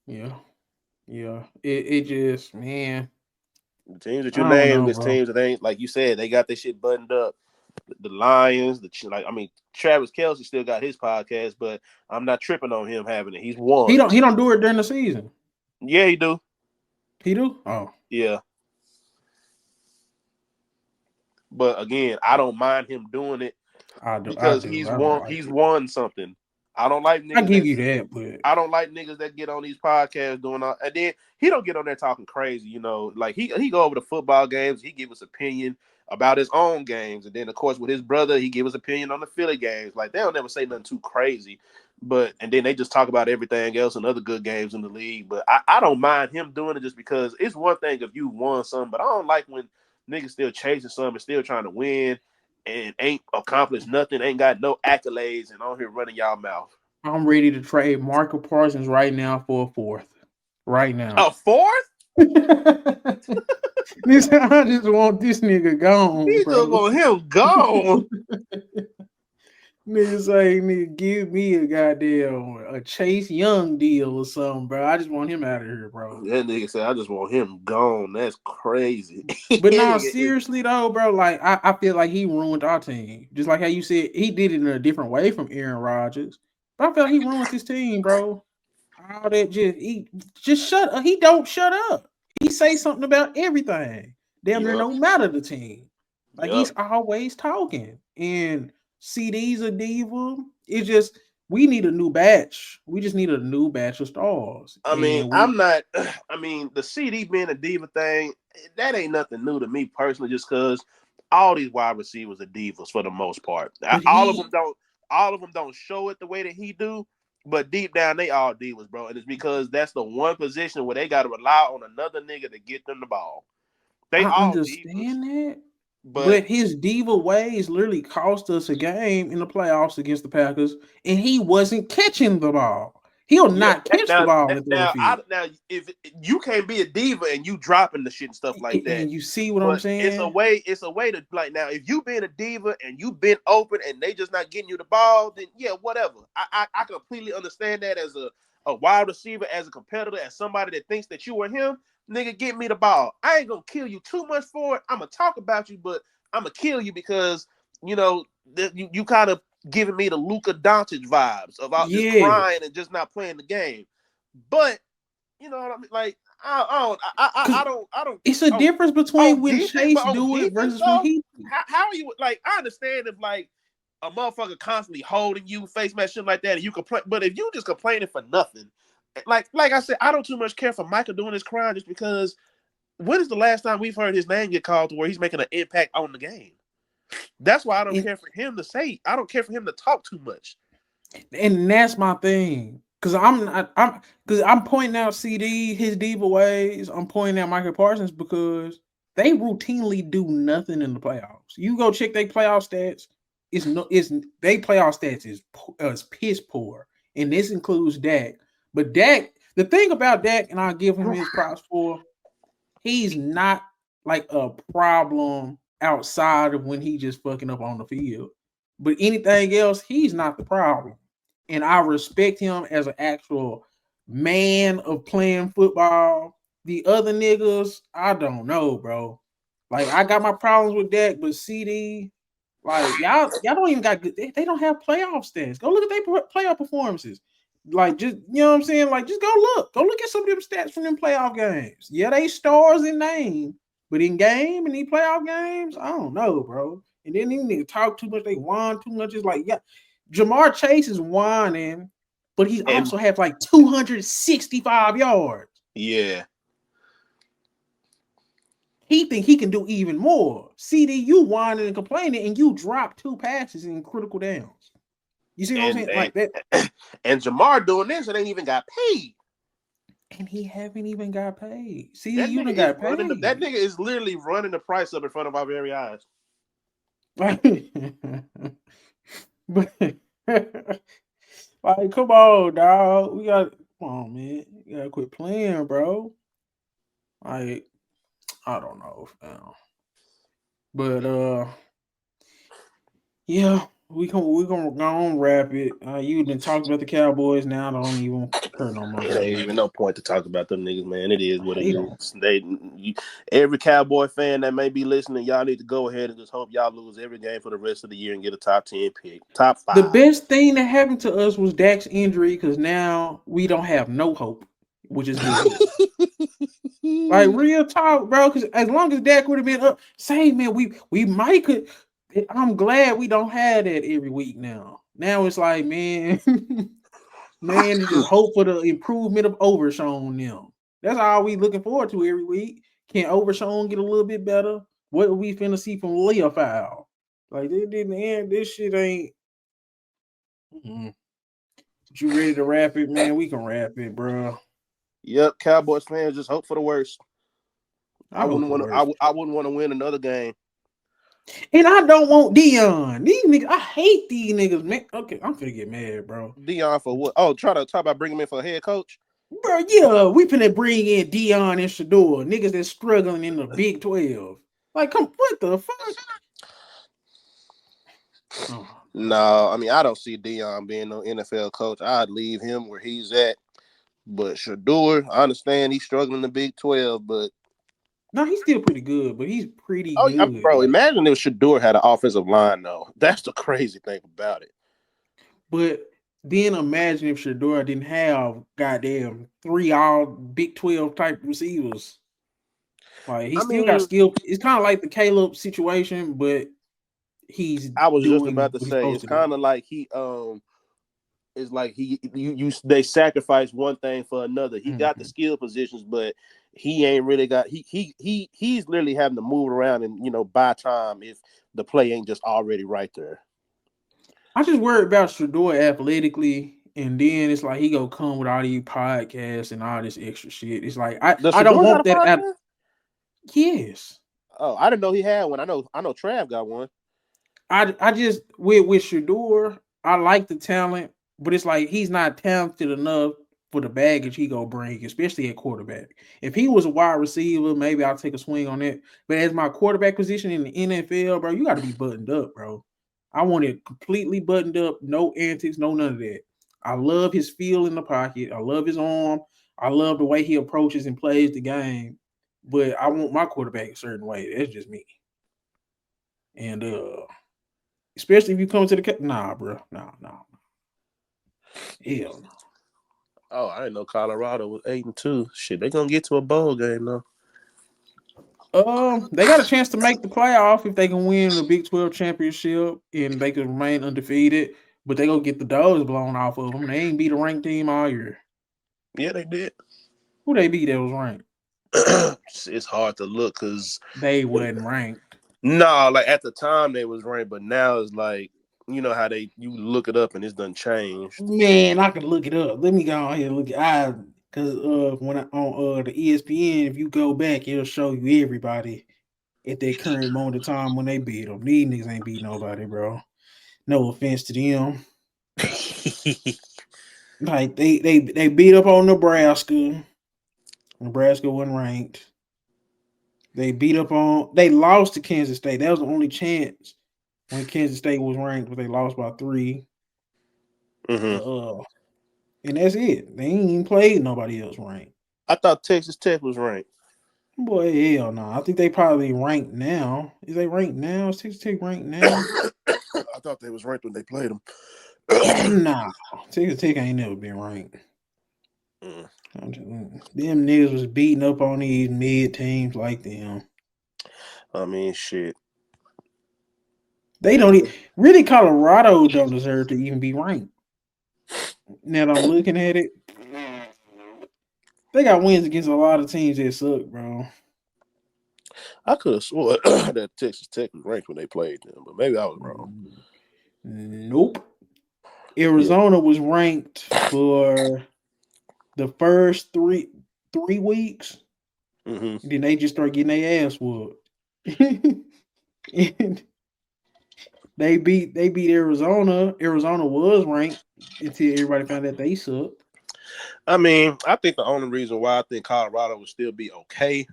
Yeah, yeah. It just man. the teams that you I don't named, know, this bro. teams that ain't like you said, they got their shit buttoned up. The Lions, Travis Kelsey still got his podcast, but I'm not tripping on him having it. He's won. He don't do it during the season. Yeah, he do. He do. Oh, Yeah, but again, I don't mind him doing it I do. I because do. he's I don't won. like He's it. won something. I don't like I niggas give that you that, but I don't like niggas that get on these podcasts doing all, and then he don't get on there talking crazy, Like he go over the football games, he give us opinion about his own games, and then of course with his brother, he give us opinion on the Philly games. Like they don't never say nothing too crazy, but and then they just talk about everything else and other good games in the league. But I don't mind him doing it just because it's one thing if you won something, but I don't like when niggas still chasing something, still trying to win, and ain't accomplished nothing, ain't got no accolades, and on here running y'all mouth. I'm ready to trade Marco Parsons right now for a fourth. Right now. A fourth? I just want this nigga gone, He just bro. want him gone. Nigga say, nigga, give me a goddamn a Chase Young deal or something, bro. I just want him out of here, bro. That nigga said, I just want him gone. That's crazy. But no, seriously though, bro, like I feel like he ruined our team. Just like how you said he did it in a different way from Aaron Rodgers. But I feel like he ruined this team, bro. All that just shut up. He don't shut up. He say something about everything. Damn near Yep. no matter the team. Like Yep. he's always talking. And CD's a diva. It's just we need a new batch. We just need a new batch of stars. I mean, And we I'm not. I mean, the CD being a diva thing, that ain't nothing new to me personally. Just because all these wide receivers are divas for the most part. but All of them he don't. All of them don't show it the way that he do. But deep down, they all divas, bro. And it's because that's the one position where they got to rely on another nigga to get them the ball. They I all divas, understand that. but But his diva ways literally cost us a game in the playoffs against the Packers, and he wasn't catching the ball. He'll yeah. not catch the ball and throw a field. Now, if you can't be a diva and you dropping the shit and stuff like that. And you see what I'm But it's a saying? way. It's a way to like now. If you being a diva and you been open and they just not getting you the ball, then yeah, whatever. I completely understand that as a wide receiver, as a competitor, as somebody that thinks that you are him. Nigga, get me the ball. I ain't gonna kill you too much for it. I'm gonna talk about you, but I'm gonna kill you because you know you kind of giving me the Luka Doncic vibes about just Yes. crying and just not playing the game. But you know what I mean? Like I don't I don't It's a on difference between on when defense, Chase but on do it defense versus when though, he. how are you like? I understand if like a motherfucker constantly holding you, face match shit like that, and you complain. But if you just complaining for nothing, like I said, I don't too much care for Michael doing his crime just because. When is the last time we've heard his name get called to where he's making an impact on the game? That's why I don't care for him to say. I don't care for him to talk too much. And that's my thing. I'm pointing out CD, his diva ways. I'm pointing out Michael Parsons because they routinely do nothing in the playoffs. You go check their playoff stats. It's they playoff stats is piss poor. And this includes Dak. But Dak, the thing about Dak, and I'll give him his props for, he's not like a problem outside of when he just fucking up on the field. But anything else, he's not the problem. And I respect him as an actual man of playing football. The other niggas, I don't know, bro. Like I got my problems with Dak, but CD, like y'all don't even got good. They don't have playoff stats. Go look at their playoff performances. Like just you know what I'm saying. Like just go look at some of them stats from them playoff games. Yeah, they stars in name, but in game in these playoff games, I don't know, bro. And then these niggas talk too much. They whine too much. It's like yeah, Jamar Chase is whining, but he And also has like 265 yards. yeah, He think he can do even more. CD, you whining and complaining, and you drop two passes in critical downs. You see what I'm and saying? Like that, and Jamar doing this and ain't even got paid. and he haven't even got paid. CD, That you nigga done is got running. That paid. nigga is literally running the price up in front of our very eyes. But like, come on, dog. Come on, man. You gotta quit playing, bro. Like, I don't know, fam. But yeah, we gonna go on wrap it. You done talked about the Cowboys now. I don't even care no more, It ain't man. even no point to talk about them niggas, man. It is what it Hate them. is. Every Cowboy fan that may be listening, y'all need to go ahead and just hope y'all lose every game for the rest of the year and get a top 10 pick, top The 5. best thing that happened to us was Dak's injury because now we don't have no hope, which is good. Like real talk, bro. Because as long as Dak would have been up, say man, we might could. I'm glad we don't have that every week now. Now it's like, man, man, to just hope for the improvement of Overshown them. That's all we looking forward to every week. Can Overshown get a little bit better? What are we finna see from Leofowl? Like they didn't end. This shit ain't. Mm-mm. But you ready to wrap it, man? We can wrap it, bro. Yep, Cowboys fans just hope for the worst. I hope for the worst. I wouldn't want to win another game. And I don't want Dion. These niggas, I hate these niggas, man. Okay, I'm finna get mad, bro. Dion for what? Oh, try to talk about bringing him in for a head coach. Bro, yeah, we finna bring in Dion and Shador, niggas that's struggling in the Big 12. Like, come, what the fuck? Oh, No, I mean I don't see Dion being no NFL coach. I'd leave him where he's at. But Shador, I understand he's struggling in the Big 12, but no, he's still pretty good, but he's pretty oh, good. bro, Like, imagine if Shador had an offensive line though. That's the crazy thing about it. but then imagine if Shador didn't have goddamn 3 all Big 12 type receivers. Like, he I still got mean, skill. It's kind of like the Caleb situation, but he's I was just doing about to what he's say supposed it's to do. kind of like he it's like you they sacrifice one thing for another. He got the Mhm. skill positions, but he ain't really got he's literally having to move around and buy time if the play ain't just already right there. I just worried about Shador athletically, and then it's like he gonna come with all these podcasts and all this extra shit. It's like Does I don't Shador got want a that. podcast? Yes, Oh, I didn't know he had one. I know Trav got one. I just with Shador, I like the talent, but it's like he's not talented enough for the baggage he gonna bring, especially at quarterback. If he was a wide receiver, maybe I'll take a swing on it. But as my quarterback position in the NFL, bro, you got to be buttoned up, bro. I want it completely buttoned up, no antics, no none of that. I love his feel in the pocket. I love his arm. I love the way he approaches and plays the game. But I want my quarterback a certain way. That's just me. And especially if you come to the nah, bro, nah, hell no. Oh, I didn't know Colorado was 8-2. Shit, they gonna get to a bowl game though. They got a chance to make the playoff if they can win the Big 12 championship and they can remain undefeated. But they gonna get the doors blown off of them. They ain't beat a ranked team all year. Yeah, they did. Who they beat that was ranked? It's hard to look because They wasn't ranked. no, like at the time they was ranked, but now it's like how you look it up and it's done changed. Man, I can look it up. Let me go on here and look at because when I on the ESPN, if you go back, it'll show you everybody at that current moment of time when they beat them. These niggas ain't beat nobody, bro. No offense to them. Like they beat up on Nebraska. Nebraska wasn't ranked. They lost to Kansas State. That was the only chance when Kansas State was ranked, but they lost by 3. hmm Uh, and that's it. They ain't even played nobody else ranked. I thought Texas Tech was ranked. Boy, hell no. I think they probably ranked now. Is they ranked now? Is Texas Tech ranked now? I thought they was ranked when they played them. Nah. Texas Tech ain't never been ranked. Them niggas was beating up on these mid teams like them. I mean, shit. They don't really Colorado don't deserve to even be ranked. Now that I'm looking at it, they got wins against a lot of teams that suck, bro. I could have swore that Texas Tech was ranked when they played them, but maybe I was wrong. Nope. Yeah. Arizona was ranked for the first three weeks, hmm and then they just start getting their ass whooped. And they beat Arizona. Arizona was ranked until everybody found out they sucked. I mean, I think the only reason why I think Colorado would still be okay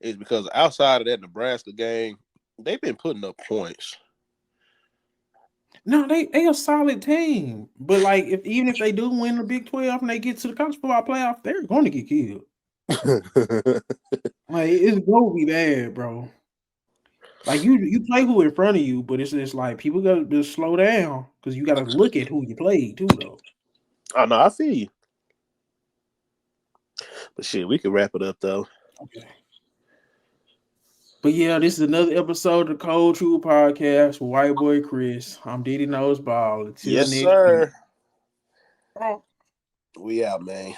is because outside of that Nebraska game, they've been putting up points. No, they a solid team. But like even if they do win the Big 12 and they get to the college football playoff, they're going to get killed. Like it's gonna be bad, bro. Like you play who in front of you, but it's just like people gotta just slow down because you gotta look at who you play too, though. Oh no, I feel you. But shit, we could wrap it up though. Okay. But yeah, this is another episode of the Cold Truth Podcast with White Boy Chris. I'm Diddy Nose Ball. Until Yes, next week. sir. We out, man.